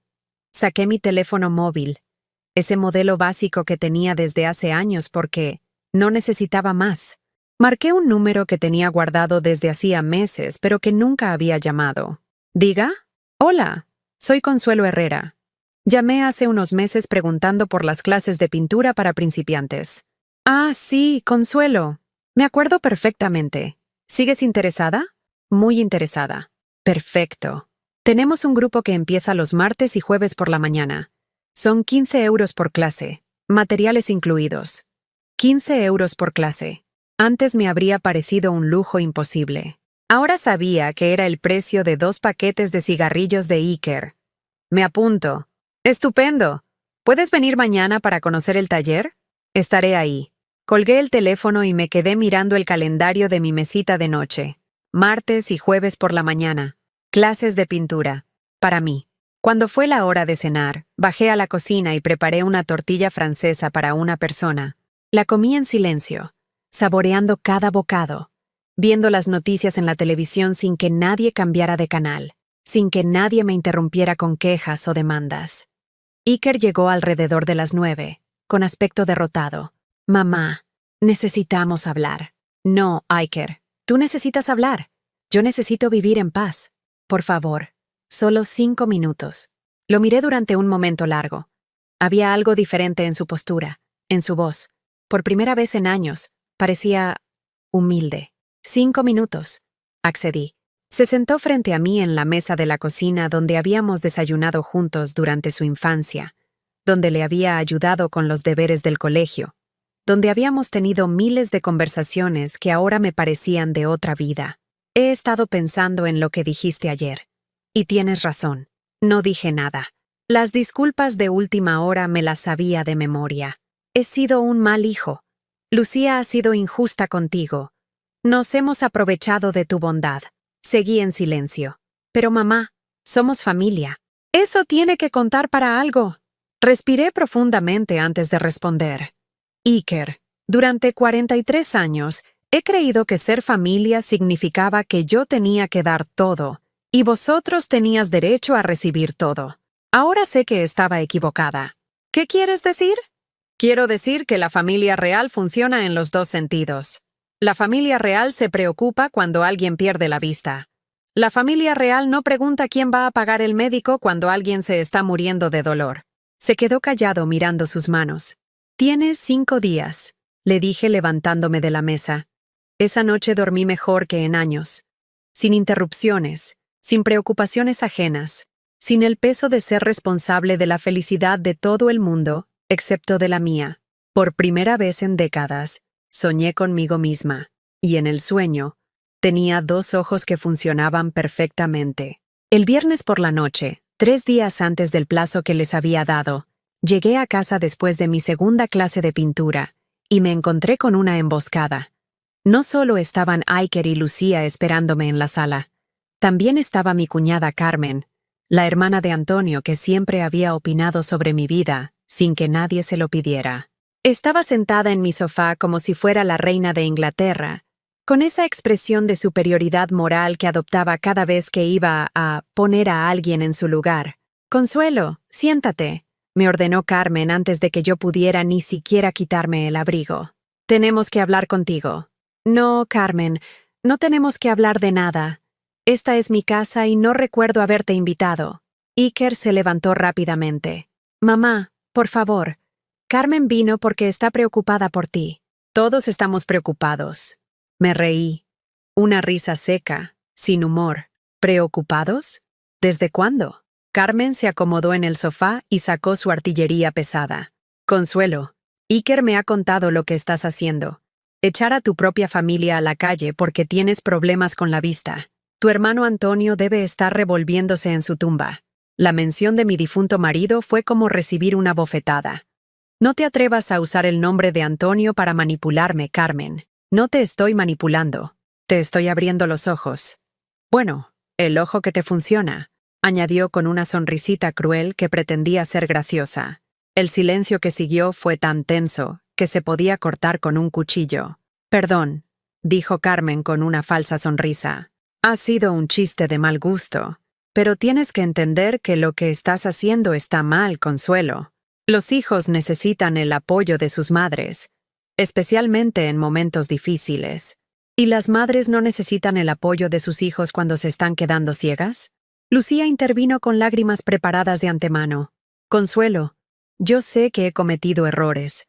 Saqué mi teléfono móvil, ese modelo básico que tenía desde hace años porque no necesitaba más. Marqué un número que tenía guardado desde hacía meses, pero que nunca había llamado. ¿Diga? Hola, soy Consuelo Herrera. Llamé hace unos meses preguntando por las clases de pintura para principiantes. Ah, sí, Consuelo. Me acuerdo perfectamente. ¿Sigues interesada? Muy interesada. Perfecto. Tenemos un grupo que empieza los martes y jueves por la mañana. Son 15 euros por clase, materiales incluidos. 15 euros por clase. Antes me habría parecido un lujo imposible. Ahora sabía que era el precio de 2 paquetes de cigarrillos de Iker. Me apunto. ¡Estupendo! ¿Puedes venir mañana para conocer el taller? Estaré ahí. Colgué el teléfono y me quedé mirando el calendario de mi mesita de noche. Martes y jueves por la mañana. Clases de pintura. Para mí. Cuando fue la hora de cenar, bajé a la cocina y preparé una tortilla francesa para una persona. La comí en silencio, saboreando cada bocado, viendo las noticias en la televisión sin que nadie cambiara de canal, sin que nadie me interrumpiera con quejas o demandas. Iker llegó alrededor de las 9, con aspecto derrotado. Mamá, necesitamos hablar. No, Iker, tú necesitas hablar. Yo necesito vivir en paz. Por favor. Solo 5 minutos. Lo miré durante un momento largo. Había algo diferente en su postura, en su voz. Por primera vez en años, parecía humilde. 5 minutos. Accedí. Se sentó frente a mí en la mesa de la cocina donde habíamos desayunado juntos durante su infancia, donde le había ayudado con los deberes del colegio, donde habíamos tenido miles de conversaciones que ahora me parecían de otra vida. He estado pensando en lo que dijiste ayer. Y tienes razón. No dije nada. Las disculpas de última hora me las sabía de memoria. He sido un mal hijo. Lucía ha sido injusta contigo. Nos hemos aprovechado de tu bondad. Seguí en silencio. Pero mamá, somos familia. Eso tiene que contar para algo. Respiré profundamente antes de responder. Iker, durante 43 años he creído que ser familia significaba que yo tenía que dar todo, y vosotros tenías derecho a recibir todo. Ahora sé que estaba equivocada. ¿Qué quieres decir? Quiero decir que la familia real funciona en los dos sentidos. La familia real se preocupa cuando alguien pierde la vista. La familia real no pregunta quién va a pagar el médico cuando alguien se está muriendo de dolor. Se quedó callado mirando sus manos. Tienes 5 días, le dije levantándome de la mesa. Esa noche dormí mejor que en años. Sin interrupciones, sin preocupaciones ajenas, sin el peso de ser responsable de la felicidad de todo el mundo, excepto de la mía. Por primera vez en décadas, soñé conmigo misma, y en el sueño, tenía 2 ojos que funcionaban perfectamente. El viernes por la noche, 3 días antes del plazo que les había dado, llegué a casa después de mi segunda clase de pintura, y me encontré con una emboscada. No solo estaban Iker y Lucía esperándome en la sala, también estaba mi cuñada Carmen, la hermana de Antonio que siempre había opinado sobre mi vida, sin que nadie se lo pidiera. Estaba sentada en mi sofá como si fuera la reina de Inglaterra, con esa expresión de superioridad moral que adoptaba cada vez que iba a poner a alguien en su lugar. «Consuelo, siéntate», me ordenó Carmen antes de que yo pudiera ni siquiera quitarme el abrigo. «Tenemos que hablar contigo». «No, Carmen, no tenemos que hablar de nada. Esta es mi casa y no recuerdo haberte invitado». Iker se levantó rápidamente. «Mamá, por favor. Carmen vino porque está preocupada por ti». «Todos estamos preocupados». Me reí. Una risa seca, sin humor. ¿Preocupados? ¿Desde cuándo? Carmen se acomodó en el sofá y sacó su artillería pesada. «Consuelo, Iker me ha contado lo que estás haciendo. Echar a tu propia familia a la calle porque tienes problemas con la vista. Tu hermano Antonio debe estar revolviéndose en su tumba. La mención de mi difunto marido fue como recibir una bofetada. No te atrevas a usar el nombre de Antonio para manipularme, Carmen. No te estoy manipulando. Te estoy abriendo los ojos. Bueno, el ojo que te funciona, añadió con una sonrisita cruel que pretendía ser graciosa. El silencio que siguió fue tan tenso que se podía cortar con un cuchillo. Perdón, dijo Carmen con una falsa sonrisa. Ha sido un chiste de mal gusto. Pero tienes que entender que lo que estás haciendo está mal, Consuelo. Los hijos necesitan el apoyo de sus madres, especialmente en momentos difíciles. ¿Y las madres no necesitan el apoyo de sus hijos cuando se están quedando ciegas? Lucía intervino con lágrimas preparadas de antemano. Consuelo, yo sé que he cometido errores.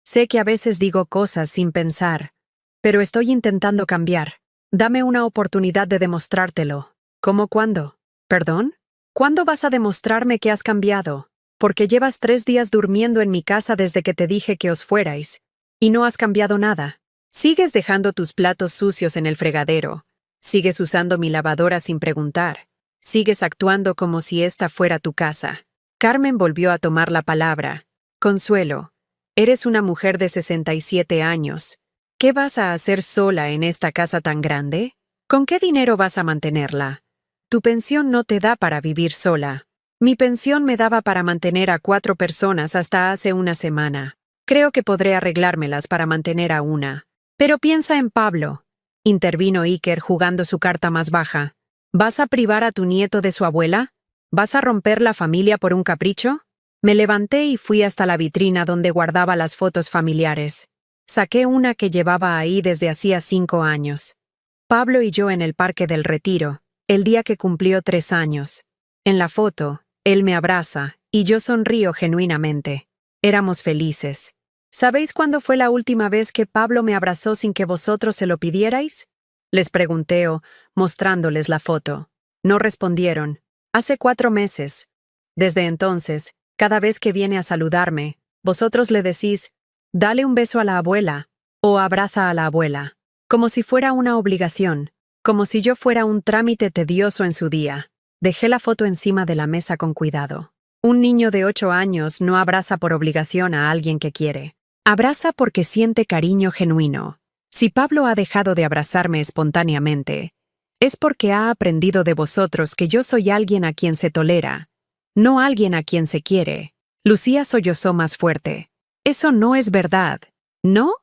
Sé que a veces digo cosas sin pensar, pero estoy intentando cambiar. Dame una oportunidad de demostrártelo. ¿Cómo cuándo? ¿Perdón? ¿Cuándo vas a demostrarme que has cambiado? Porque llevas 3 días durmiendo en mi casa desde que te dije que os fuerais, y no has cambiado nada. Sigues dejando tus platos sucios en el fregadero. Sigues usando mi lavadora sin preguntar. Sigues actuando como si esta fuera tu casa. Carmen volvió a tomar la palabra. Consuelo, eres una mujer de 67 años. ¿Qué vas a hacer sola en esta casa tan grande? ¿Con qué dinero vas a mantenerla? Tu pensión no te da para vivir sola. Mi pensión me daba para mantener a 4 personas hasta hace una semana. Creo que podré arreglármelas para mantener a una. Pero piensa en Pablo, intervino Iker jugando su carta más baja. ¿Vas a privar a tu nieto de su abuela? ¿Vas a romper la familia por un capricho? Me levanté y fui hasta la vitrina donde guardaba las fotos familiares. Saqué una que llevaba ahí desde hacía 5 años. Pablo y yo en el Parque del Retiro, el día que cumplió 3 años. En la foto, él me abraza y yo sonrío genuinamente. Éramos felices. ¿Sabéis cuándo fue la última vez que Pablo me abrazó sin que vosotros se lo pidierais? Les pregunté, mostrándoles la foto. No respondieron. Hace 4 meses. Desde entonces, cada vez que viene a saludarme, vosotros le decís, dale un beso a la abuela, o abraza a la abuela, como si fuera una obligación, como si yo fuera un trámite tedioso en su día. Dejé la foto encima de la mesa con cuidado. Un niño de 8 años no abraza por obligación a alguien que quiere. Abraza porque siente cariño genuino. Si Pablo ha dejado de abrazarme espontáneamente, es porque ha aprendido de vosotros que yo soy alguien a quien se tolera, no alguien a quien se quiere. Lucía sollozó más fuerte. Eso no es verdad, ¿no?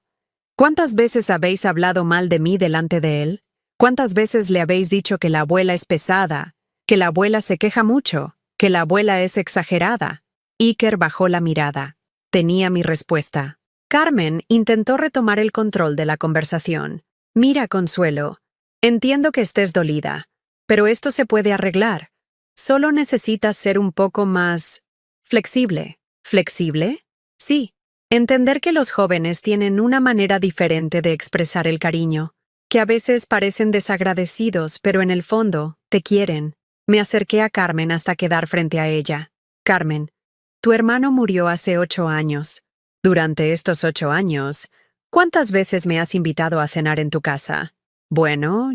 ¿Cuántas veces habéis hablado mal de mí delante de él? ¿Cuántas veces le habéis dicho que la abuela es pesada, que la abuela se queja mucho, que la abuela es exagerada? Iker bajó la mirada. Tenía mi respuesta. Carmen intentó retomar el control de la conversación. Mira, Consuelo, entiendo que estés dolida, pero esto se puede arreglar. Solo necesitas ser un poco más flexible. ¿Flexible? Sí. Entender que los jóvenes tienen una manera diferente de expresar el cariño, que a veces parecen desagradecidos, pero en el fondo te quieren. Me acerqué a Carmen hasta quedar frente a ella. Carmen, tu hermano murió hace 8 años. Durante estos 8 años, ¿cuántas veces me has invitado a cenar en tu casa? Bueno,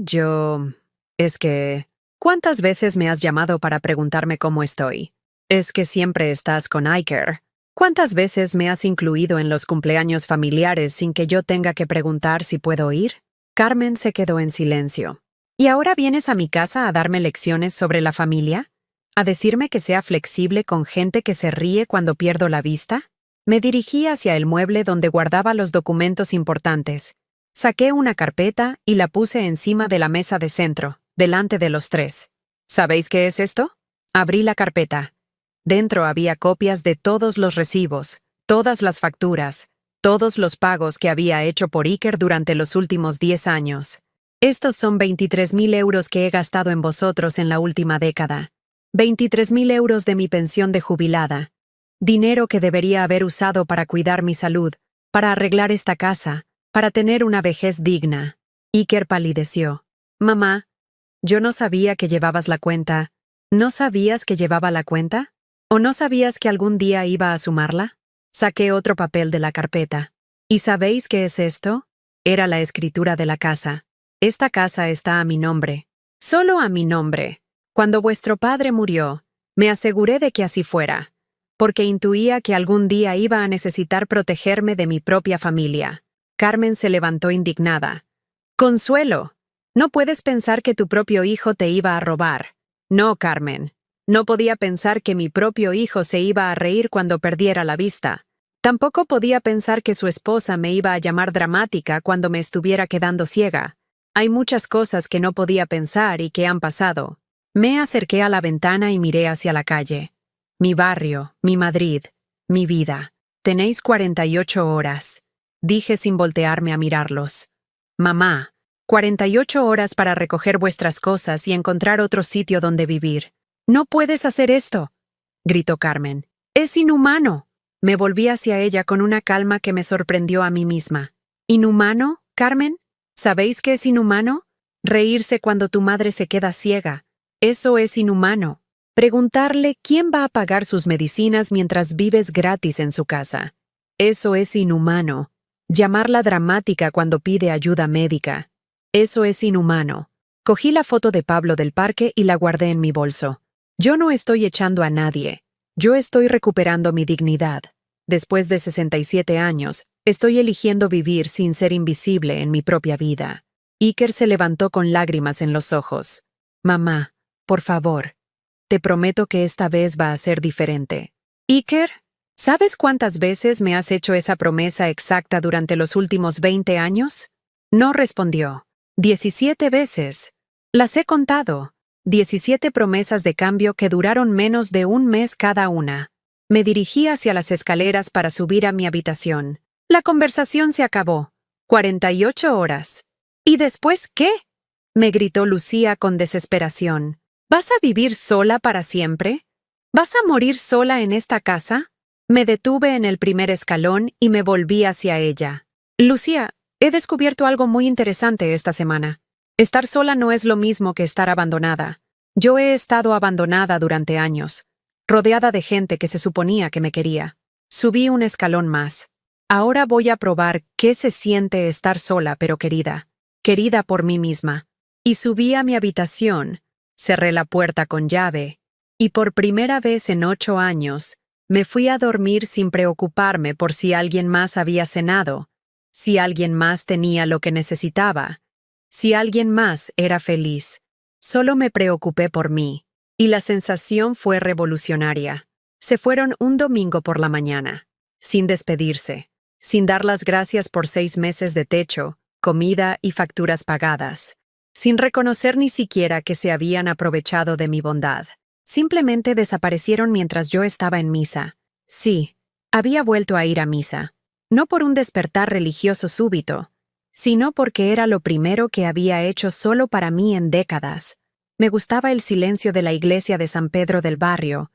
¿cuántas veces me has llamado para preguntarme cómo estoy? Es que siempre estás con Iker. ¿Cuántas veces me has incluido en los cumpleaños familiares sin que yo tenga que preguntar si puedo ir? Carmen se quedó en silencio. ¿Y ahora vienes a mi casa a darme lecciones sobre la familia? ¿A decirme que sea flexible con gente que se ríe cuando pierdo la vista? Me dirigí hacia el mueble donde guardaba los documentos importantes. Saqué una carpeta y la puse encima de la mesa de centro, delante de los 3. ¿Sabéis qué es esto? Abrí la carpeta. Dentro había copias de todos los recibos, todas las facturas, todos los pagos que había hecho por Iker durante los últimos 10 años. Estos son 23.000 euros que he gastado en vosotros en la última década. 23.000 euros de mi pensión de jubilada. Dinero que debería haber usado para cuidar mi salud, para arreglar esta casa, para tener una vejez digna. Iker palideció. Mamá, yo no sabía que llevabas la cuenta. ¿No sabías que llevaba la cuenta? ¿O no sabías que algún día iba a sumarla? Saqué otro papel de la carpeta. ¿Y sabéis qué es esto? Era la escritura de la casa. Esta casa está a mi nombre. Solo a mi nombre. Cuando vuestro padre murió, me aseguré de que así fuera, porque intuía que algún día iba a necesitar protegerme de mi propia familia. Carmen se levantó indignada. Consuelo, no puedes pensar que tu propio hijo te iba a robar. No, Carmen. No podía pensar que mi propio hijo se iba a reír cuando perdiera la vista. Tampoco podía pensar que su esposa me iba a llamar dramática cuando me estuviera quedando ciega. Hay muchas cosas que no podía pensar y que han pasado. Me acerqué a la ventana y miré hacia la calle. Mi barrio, mi Madrid, mi vida. Tenéis 48 horas, dije sin voltearme a mirarlos. Mamá, 48 horas para recoger vuestras cosas y encontrar otro sitio donde vivir. No puedes hacer esto, gritó Carmen. Es inhumano. Me volví hacia ella con una calma que me sorprendió a mí misma. ¿Inhumano, Carmen? ¿Sabéis qué es inhumano? Reírse cuando tu madre se queda ciega. Eso es inhumano. Preguntarle quién va a pagar sus medicinas mientras vives gratis en su casa. Eso es inhumano. Llamarla dramática cuando pide ayuda médica. Eso es inhumano. Cogí la foto de Pablo del parque y la guardé en mi bolso. Yo no estoy echando a nadie. Yo estoy recuperando mi dignidad. Después de 67 años, estoy eligiendo vivir sin ser invisible en mi propia vida. Iker se levantó con lágrimas en los ojos. Mamá, por favor, te prometo que esta vez va a ser diferente. Iker, ¿sabes cuántas veces me has hecho esa promesa exacta durante los últimos 20 años? No respondió. 17 veces. Las he contado. 17 promesas de cambio que duraron menos de un mes cada una. Me dirigí hacia las escaleras para subir a mi habitación. La conversación se acabó. 48 horas. ¿Y después qué? Me gritó Lucía con desesperación. ¿Vas a vivir sola para siempre? ¿Vas a morir sola en esta casa? Me detuve en el primer escalón y me volví hacia ella. Lucía, he descubierto algo muy interesante esta semana. Estar sola no es lo mismo que estar abandonada. Yo he estado abandonada durante años, rodeada de gente que se suponía que me quería. Subí un escalón más. Ahora voy a probar qué se siente estar sola pero querida. Querida por mí misma. Y subí a mi habitación, cerré la puerta con llave, y por primera vez en 8 años, me fui a dormir sin preocuparme por si alguien más había cenado, si alguien más tenía lo que necesitaba, si alguien más era feliz. Solo me preocupé por mí, y la sensación fue revolucionaria. Se fueron un domingo por la mañana, sin despedirse, sin dar las gracias por 6 meses de techo, comida y facturas pagadas, sin reconocer ni siquiera que se habían aprovechado de mi bondad. Simplemente desaparecieron mientras yo estaba en misa. Sí, había vuelto a ir a misa, no por un despertar religioso súbito, sino porque era lo primero que había hecho solo para mí en décadas. Me gustaba el silencio de la iglesia de San Pedro del barrio.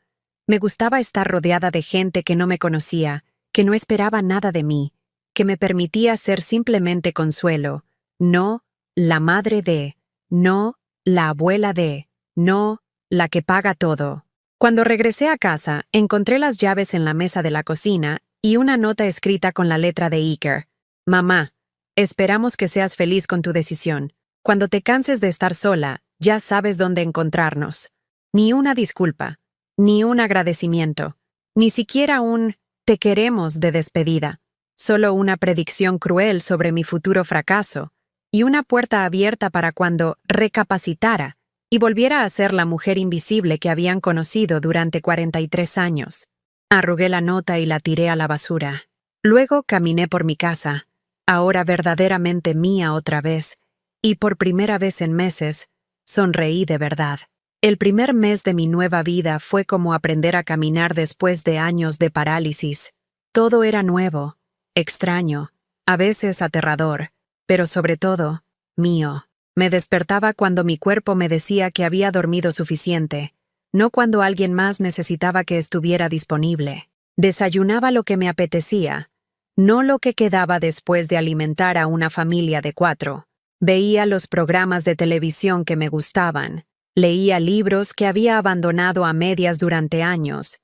Me gustaba estar rodeada de gente que no me conocía, que no esperaba nada de mí, que me permitía ser simplemente Consuelo, no la madre de, no la abuela de, no la que paga todo. Cuando regresé a casa, encontré las llaves en la mesa de la cocina y una nota escrita con la letra de Iker. Mamá, esperamos que seas feliz con tu decisión. Cuando te canses de estar sola, ya sabes dónde encontrarnos. Ni una disculpa, ni un agradecimiento, ni siquiera un «te queremos» de despedida. Solo una predicción cruel sobre mi futuro fracaso y una puerta abierta para cuando recapacitara y volviera a ser la mujer invisible que habían conocido durante 43 años. Arrugué la nota y la tiré a la basura. Luego caminé por mi casa, ahora verdaderamente mía otra vez, y por primera vez en meses, sonreí de verdad. El primer mes de mi nueva vida fue como aprender a caminar después de años de parálisis. Todo era nuevo, extraño, a veces aterrador, pero sobre todo, mío. Me despertaba cuando mi cuerpo me decía que había dormido suficiente, no cuando alguien más necesitaba que estuviera disponible. Desayunaba lo que me apetecía, no lo que quedaba después de alimentar a una familia de 4. Veía los programas de televisión que me gustaban, leía libros que había abandonado a medias durante años,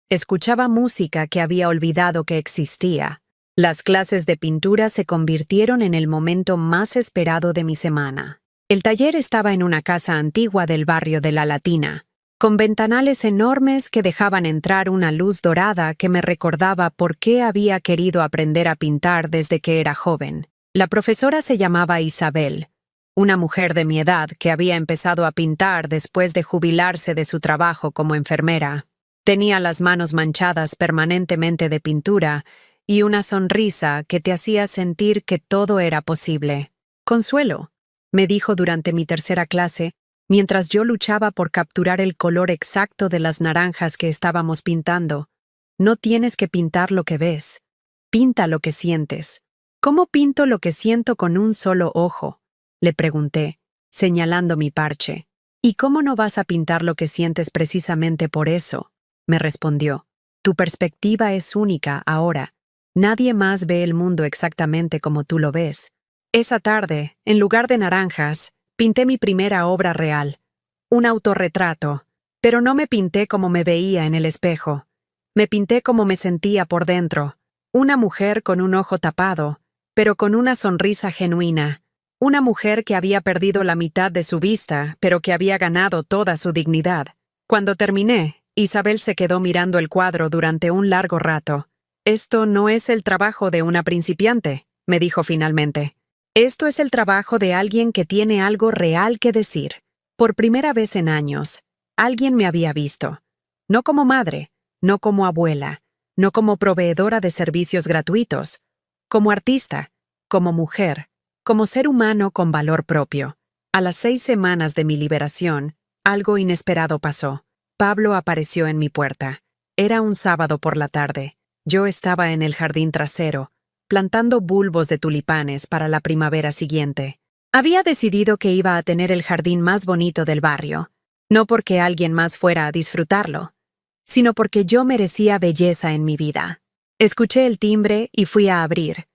escuchaba música que había olvidado que existía. Las clases de pintura se convirtieron en el momento más esperado de mi semana. El taller estaba en una casa antigua del barrio de La Latina, con ventanales enormes que dejaban entrar una luz dorada que me recordaba por qué había querido aprender a pintar desde que era joven. La profesora se llamaba Isabel, una mujer de mi edad que había empezado a pintar después de jubilarse de su trabajo como enfermera. Tenía las manos manchadas permanentemente de pintura y una sonrisa que te hacía sentir que todo era posible. «Consuelo», me dijo durante mi tercera clase, mientras yo luchaba por capturar el color exacto de las naranjas que estábamos pintando. «No tienes que pintar lo que ves. Pinta lo que sientes». «¿Cómo pinto lo que siento con un solo ojo?», le pregunté, señalando mi parche. «¿Y cómo no vas a pintar lo que sientes precisamente por eso?», me respondió. «Tu perspectiva es única ahora. Nadie más ve el mundo exactamente como tú lo ves». Esa tarde, en lugar de naranjas, pinté mi primera obra real, un autorretrato, pero no me pinté como me veía en el espejo. Me pinté como me sentía por dentro, una mujer con un ojo tapado, pero con una sonrisa genuina, una mujer que había perdido la mitad de su vista, pero que había ganado toda su dignidad. Cuando terminé, Isabel se quedó mirando el cuadro durante un largo rato. «Esto no es el trabajo de una principiante», me dijo finalmente. «Esto es el trabajo de alguien que tiene algo real que decir». Por primera vez en años, alguien me había visto. No como madre, no como abuela, no como proveedora de servicios gratuitos, como artista, como mujer, como ser humano con valor propio. A las 6 semanas de mi liberación, algo inesperado pasó. Pablo apareció en mi puerta. Era un sábado por la tarde. Yo estaba en el jardín trasero, plantando bulbos de tulipanes para la primavera siguiente. Había decidido que iba a tener el jardín más bonito del barrio, no porque alguien más fuera a disfrutarlo, sino porque yo merecía belleza en mi vida. Escuché el timbre y fui a abrir,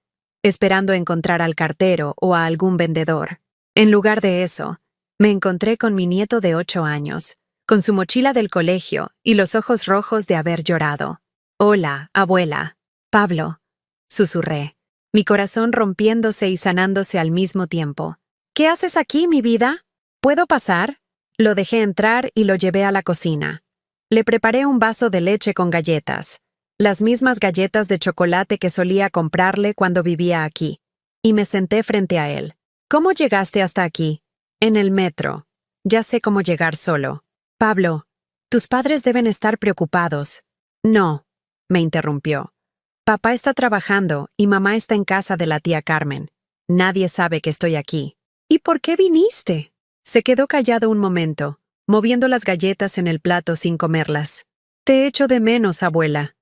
esperando encontrar al cartero o a algún vendedor. En lugar de eso, me encontré con mi nieto de 8 años, con su mochila del colegio y los ojos rojos de haber llorado. «Hola, abuela». «Pablo», susurré, mi corazón rompiéndose y sanándose al mismo tiempo. «¿Qué haces aquí, mi vida? ¿Puedo pasar?» Lo dejé entrar y lo llevé a la cocina. Le preparé un vaso de leche con galletas, las mismas galletas de chocolate que solía comprarle cuando vivía aquí, y me senté frente a él. «¿Cómo llegaste hasta aquí?» «En el metro. Ya sé cómo llegar solo». «Pablo, tus padres deben estar preocupados». «No», me interrumpió. «Papá está trabajando y mamá está en casa de la tía Carmen. Nadie sabe que estoy aquí». «¿Y por qué viniste?» Se quedó callado un momento, moviendo las galletas en el plato sin comerlas. «Te echo de menos, abuela».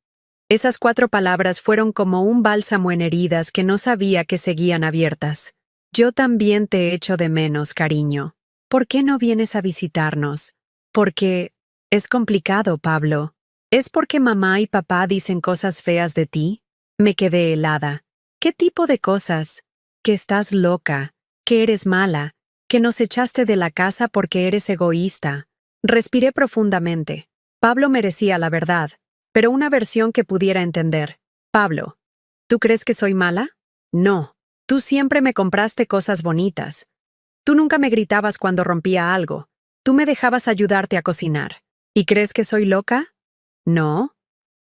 Esas 4 palabras fueron como un bálsamo en heridas que no sabía que seguían abiertas. «Yo también te echo de menos, cariño. ¿Por qué no vienes a visitarnos?» «Porque es complicado, Pablo». «¿Es porque mamá y papá dicen cosas feas de ti?» Me quedé helada. «¿Qué tipo de cosas?» «Que estás loca, que eres mala, que nos echaste de la casa porque eres egoísta». Respiré profundamente. Pablo merecía la verdad, pero una versión que pudiera entender. «Pablo, ¿tú crees que soy mala?» «No. Tú siempre me compraste cosas bonitas. Tú nunca me gritabas cuando rompía algo. Tú me dejabas ayudarte a cocinar. ¿Y crees que soy loca?» «No».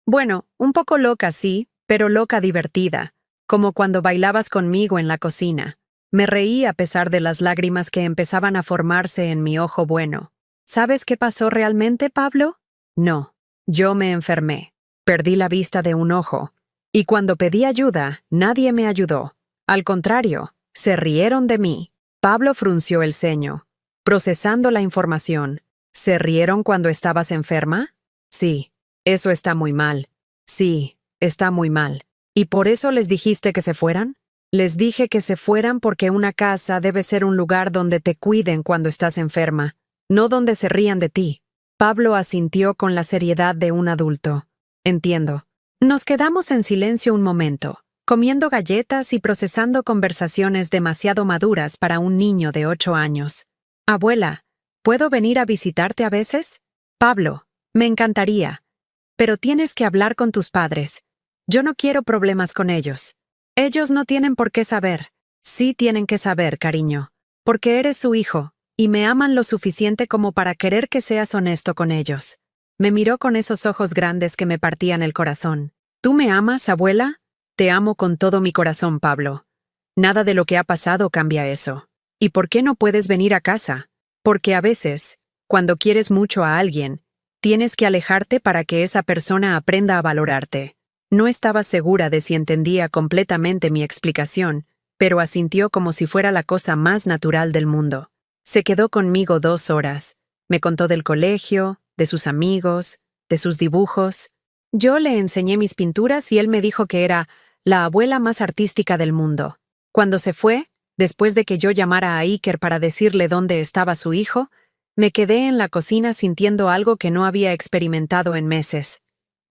«Bueno, un poco loca, sí, pero loca divertida, como cuando bailabas conmigo en la cocina». Me reí a pesar de las lágrimas que empezaban a formarse en mi ojo bueno. ¿Sabes qué pasó realmente, Pablo? No. Yo me enfermé. Perdí la vista de un ojo. Y cuando pedí ayuda, nadie me ayudó. Al contrario, se rieron de mí. Pablo frunció el ceño, procesando la información. ¿Se rieron cuando estabas enferma? Sí. Eso está muy mal. Sí, está muy mal. ¿Y por eso les dijiste que se fueran? Les dije que se fueran porque una casa debe ser un lugar donde te cuiden cuando estás enferma, no donde se rían de ti. Pablo asintió con la seriedad de un adulto. Entiendo. Nos quedamos en silencio un momento, comiendo galletas y procesando conversaciones demasiado maduras para un niño de 8 años. Abuela, ¿puedo venir a visitarte a veces? Pablo, me encantaría. Pero tienes que hablar con tus padres. Yo no quiero problemas con ellos. Ellos no tienen por qué saber. Sí tienen que saber, cariño. Porque eres su hijo, y me aman lo suficiente como para querer que seas honesto con ellos. Me miró con esos ojos grandes que me partían el corazón. ¿Tú me amas, abuela? Te amo con todo mi corazón, Pablo. Nada de lo que ha pasado cambia eso. ¿Y por qué no puedes venir a casa? Porque a veces, cuando quieres mucho a alguien, tienes que alejarte para que esa persona aprenda a valorarte. No estaba segura de si entendía completamente mi explicación, pero asintió como si fuera la cosa más natural del mundo. Se quedó conmigo 2 horas. Me contó del colegio, de sus amigos, de sus dibujos. Yo le enseñé mis pinturas y él me dijo que era la abuela más artística del mundo. Cuando se fue, después de que yo llamara a Iker para decirle dónde estaba su hijo, me quedé en la cocina sintiendo algo que no había experimentado en meses.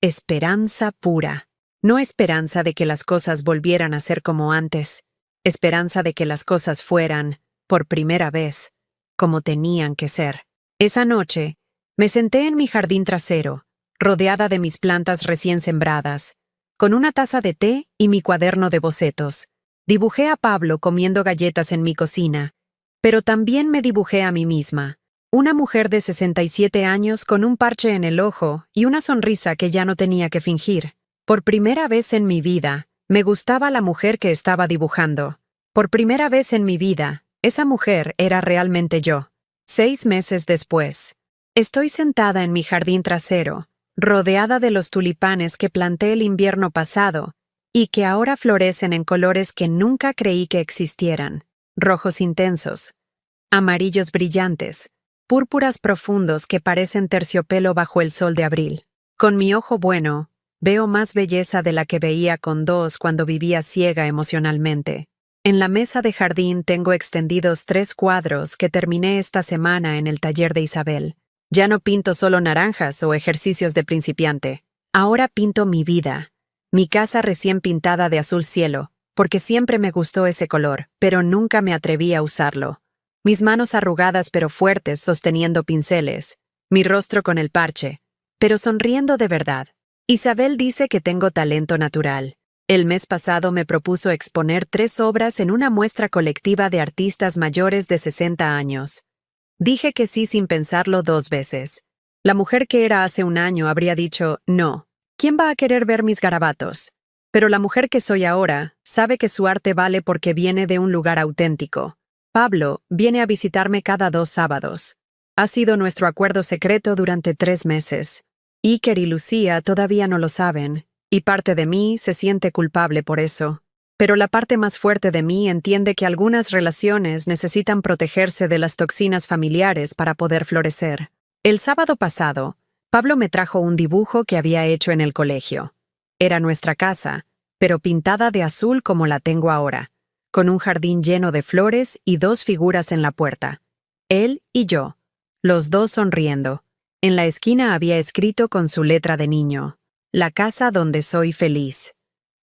Esperanza pura. No esperanza de que las cosas volvieran a ser como antes. Esperanza de que las cosas fueran, por primera vez, como tenían que ser. Esa noche, me senté en mi jardín trasero, rodeada de mis plantas recién sembradas, con una taza de té y mi cuaderno de bocetos. Dibujé a Pablo comiendo galletas en mi cocina, pero también me dibujé a mí misma, una mujer de 67 años con un parche en el ojo y una sonrisa que ya no tenía que fingir. Por primera vez en mi vida, me gustaba la mujer que estaba dibujando. Por primera vez en mi vida, esa mujer era realmente yo. 6 meses después, estoy sentada en mi jardín trasero, rodeada de los tulipanes que planté el invierno pasado y que ahora florecen en colores que nunca creí que existieran. Rojos intensos, amarillos brillantes, púrpuras profundos que parecen terciopelo bajo el sol de abril. Con mi ojo bueno, veo más belleza de la que veía con 2 cuando vivía ciega emocionalmente. En la mesa de jardín tengo extendidos 3 cuadros que terminé esta semana en el taller de Isabel. Ya no pinto solo naranjas o ejercicios de principiante. Ahora pinto mi vida. Mi casa recién pintada de azul cielo, porque siempre me gustó ese color, pero nunca me atreví a usarlo. Mis manos arrugadas pero fuertes sosteniendo pinceles. Mi rostro con el parche, pero sonriendo de verdad. Isabel dice que tengo talento natural. El mes pasado me propuso exponer 3 obras en una muestra colectiva de artistas mayores de 60 años. Dije que sí sin pensarlo 2 veces. La mujer que era hace un año habría dicho, no, ¿quién va a querer ver mis garabatos? Pero la mujer que soy ahora sabe que su arte vale porque viene de un lugar auténtico. Pablo viene a visitarme cada 2 sábados. Ha sido nuestro acuerdo secreto durante 3 meses. Iker y Lucía todavía no lo saben, y parte de mí se siente culpable por eso. Pero la parte más fuerte de mí entiende que algunas relaciones necesitan protegerse de las toxinas familiares para poder florecer. El sábado pasado, Pablo me trajo un dibujo que había hecho en el colegio. Era nuestra casa, pero pintada de azul como la tengo ahora, con un jardín lleno de flores y 2 figuras en la puerta. Él y yo, los 2 sonriendo. En la esquina había escrito con su letra de niño, «La casa donde soy feliz».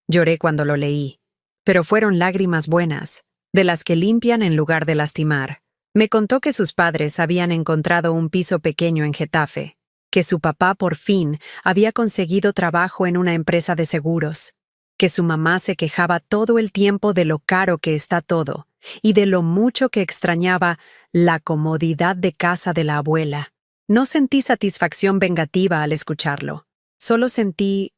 Lloré cuando lo leí. Pero fueron lágrimas buenas, de las que limpian en lugar de lastimar. Me contó que sus padres habían encontrado un piso pequeño en Getafe, que su papá por fin había conseguido trabajo en una empresa de seguros, que su mamá se quejaba todo el tiempo de lo caro que está todo y de lo mucho que extrañaba la comodidad de casa de la abuela. No sentí satisfacción vengativa al escucharlo. Solo sentí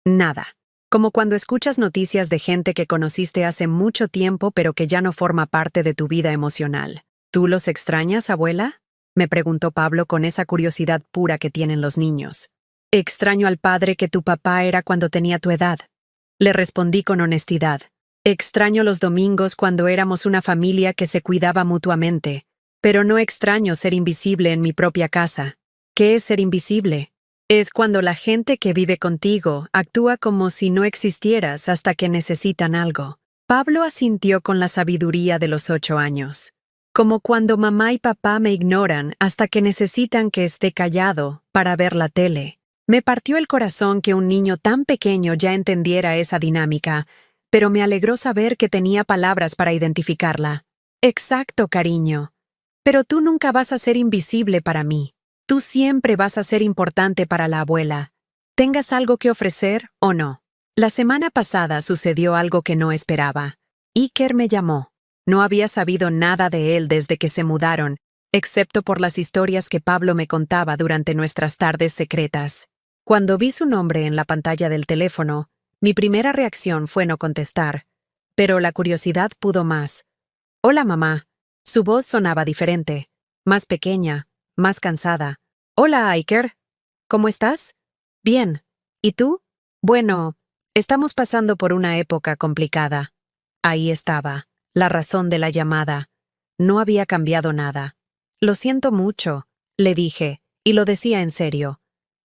nada. Como cuando escuchas noticias de gente que conociste hace mucho tiempo pero que ya no forma parte de tu vida emocional. ¿Tú los extrañas, abuela?, me preguntó Pablo con esa curiosidad pura que tienen los niños. Extraño al padre que tu papá era cuando tenía tu edad. Le respondí con honestidad. Extraño los domingos cuando éramos una familia que se cuidaba mutuamente. Pero no extraño ser invisible en mi propia casa. ¿Qué es ser invisible? Es cuando la gente que vive contigo actúa como si no existieras hasta que necesitan algo. Pablo asintió con la sabiduría de los 8 años. Como cuando mamá y papá me ignoran hasta que necesitan que esté callado para ver la tele. Me partió el corazón que un niño tan pequeño ya entendiera esa dinámica, pero me alegró saber que tenía palabras para identificarla. Exacto, cariño. Pero tú nunca vas a ser invisible para mí. Tú siempre vas a ser importante para la abuela. Tengas algo que ofrecer o no. La semana pasada sucedió algo que no esperaba. Iker me llamó. No había sabido nada de él desde que se mudaron, excepto por las historias que Pablo me contaba durante nuestras tardes secretas. Cuando vi su nombre en la pantalla del teléfono, mi primera reacción fue no contestar. Pero la curiosidad pudo más. Hola, mamá. Su voz sonaba diferente, más pequeña, más cansada. Hola, Iker. ¿Cómo estás? Bien. ¿Y tú? Bueno, estamos pasando por una época complicada. Ahí estaba, la razón de la llamada. No había cambiado nada. Lo siento mucho, le dije, y lo decía en serio.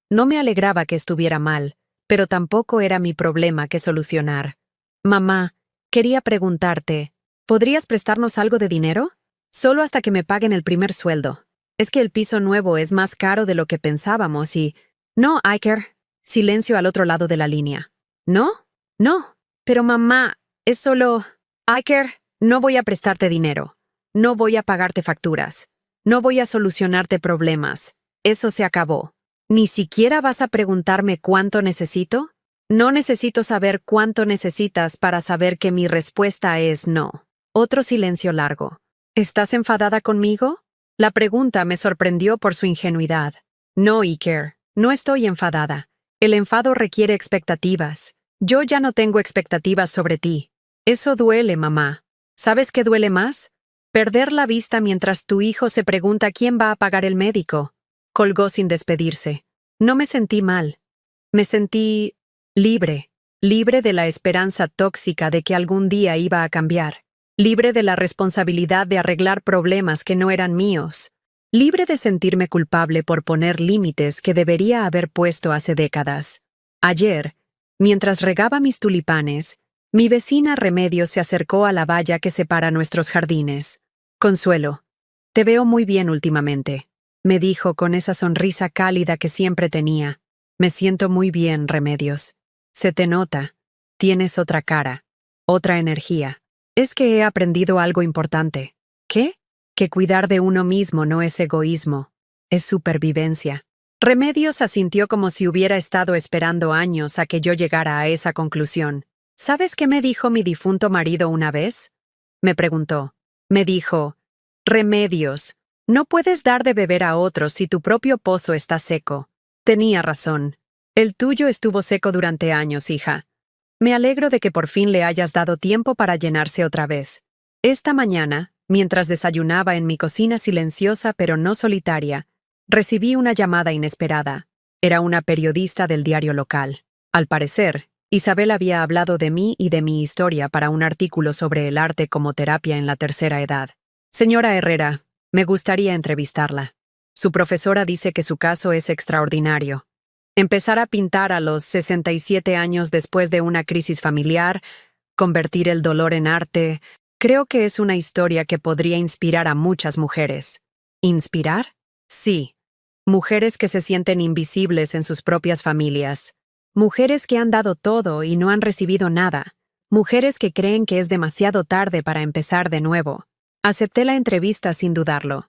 No me alegraba que estuviera mal, pero tampoco era mi problema que solucionar. Mamá, quería preguntarte, ¿podrías prestarnos algo de dinero? Solo hasta que me paguen el primer sueldo. Es que el piso nuevo es más caro de lo que pensábamos y... No, Iker. Silencio al otro lado de la línea. ¿No? No. Pero mamá, es solo... Iker, no voy a prestarte dinero. No voy a pagarte facturas. No voy a solucionarte problemas. Eso se acabó. ¿Ni siquiera vas a preguntarme cuánto necesito? No necesito saber cuánto necesitas para saber que mi respuesta es no. Otro silencio largo. ¿Estás enfadada conmigo? La pregunta me sorprendió por su ingenuidad. No, Iker, no estoy enfadada. El enfado requiere expectativas. Yo ya no tengo expectativas sobre ti. Eso duele, mamá. ¿Sabes qué duele más? Perder la vista mientras tu hijo se pregunta quién va a pagar el médico. Colgó sin despedirse. No me sentí mal. Me sentí libre. Libre de la esperanza tóxica de que algún día iba a cambiar. Libre de la responsabilidad de arreglar problemas que no eran míos. Libre de sentirme culpable por poner límites que debería haber puesto hace décadas. Ayer, mientras regaba mis tulipanes, mi vecina Remedios se acercó a la valla que separa nuestros jardines. Consuelo, te veo muy bien últimamente, me dijo con esa sonrisa cálida que siempre tenía. Me siento muy bien, Remedios. Se te nota. Tienes otra cara, otra energía. Es que he aprendido algo importante. ¿Qué? Que cuidar de uno mismo no es egoísmo, es supervivencia. Remedios asintió como si hubiera estado esperando años a que yo llegara a esa conclusión. ¿Sabes qué me dijo mi difunto marido una vez? Me preguntó. Me dijo, Remedios, no puedes dar de beber a otros si tu propio pozo está seco. Tenía razón. El tuyo estuvo seco durante años, hija. Me alegro de que por fin le hayas dado tiempo para llenarse otra vez. Esta mañana, mientras desayunaba en mi cocina silenciosa pero no solitaria, recibí una llamada inesperada. Era una periodista del diario local. Al parecer, Isabel había hablado de mí y de mi historia para un artículo sobre el arte como terapia en la tercera edad. Señora Herrera, me gustaría entrevistarla. Su profesora dice que su caso es extraordinario. Empezar a pintar a los 67 años después de una crisis familiar, convertir el dolor en arte, creo que es una historia que podría inspirar a muchas mujeres. ¿Inspirar? Sí. Mujeres que se sienten invisibles en sus propias familias. Mujeres que han dado todo y no han recibido nada. Mujeres que creen que es demasiado tarde para empezar de nuevo. Acepté la entrevista sin dudarlo.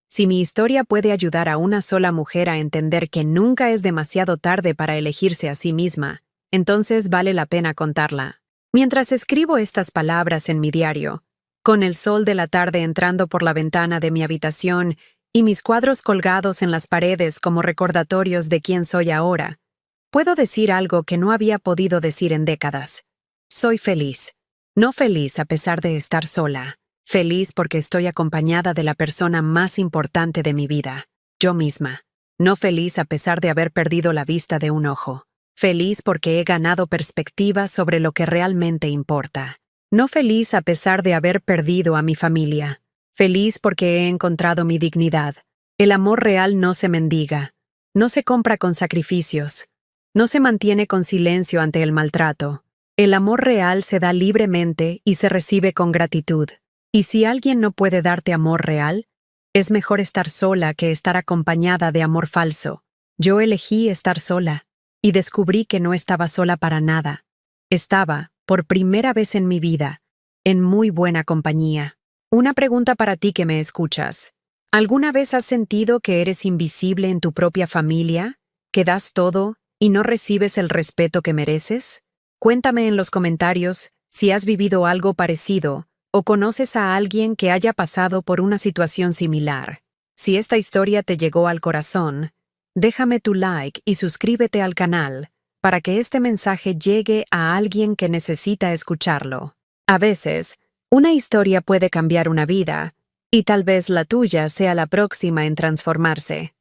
Si mi historia puede ayudar a una sola mujer a entender que nunca es demasiado tarde para elegirse a sí misma, entonces vale la pena contarla. Mientras escribo estas palabras en mi diario, con el sol de la tarde entrando por la ventana de mi habitación y mis cuadros colgados en las paredes como recordatorios de quién soy ahora, puedo decir algo que no había podido decir en décadas. Soy feliz. No feliz a pesar de estar sola. Feliz porque estoy acompañada de la persona más importante de mi vida, yo misma. No feliz a pesar de haber perdido la vista de un ojo. Feliz porque he ganado perspectiva sobre lo que realmente importa. No feliz a pesar de haber perdido a mi familia. Feliz porque he encontrado mi dignidad. El amor real no se mendiga. No se compra con sacrificios. No se mantiene con silencio ante el maltrato. El amor real se da libremente y se recibe con gratitud. Y si alguien no puede darte amor real, es mejor estar sola que estar acompañada de amor falso. Yo elegí estar sola, y descubrí que no estaba sola para nada. Estaba, por primera vez en mi vida, en muy buena compañía. Una pregunta para ti que me escuchas. ¿Alguna vez has sentido que eres invisible en tu propia familia? ¿Que das todo y no recibes el respeto que mereces? Cuéntame en los comentarios si has vivido algo parecido o conoces a alguien que haya pasado por una situación similar. Si esta historia te llegó al corazón, déjame tu like y suscríbete al canal para que este mensaje llegue a alguien que necesita escucharlo. A veces, una historia puede cambiar una vida, y tal vez la tuya sea la próxima en transformarse.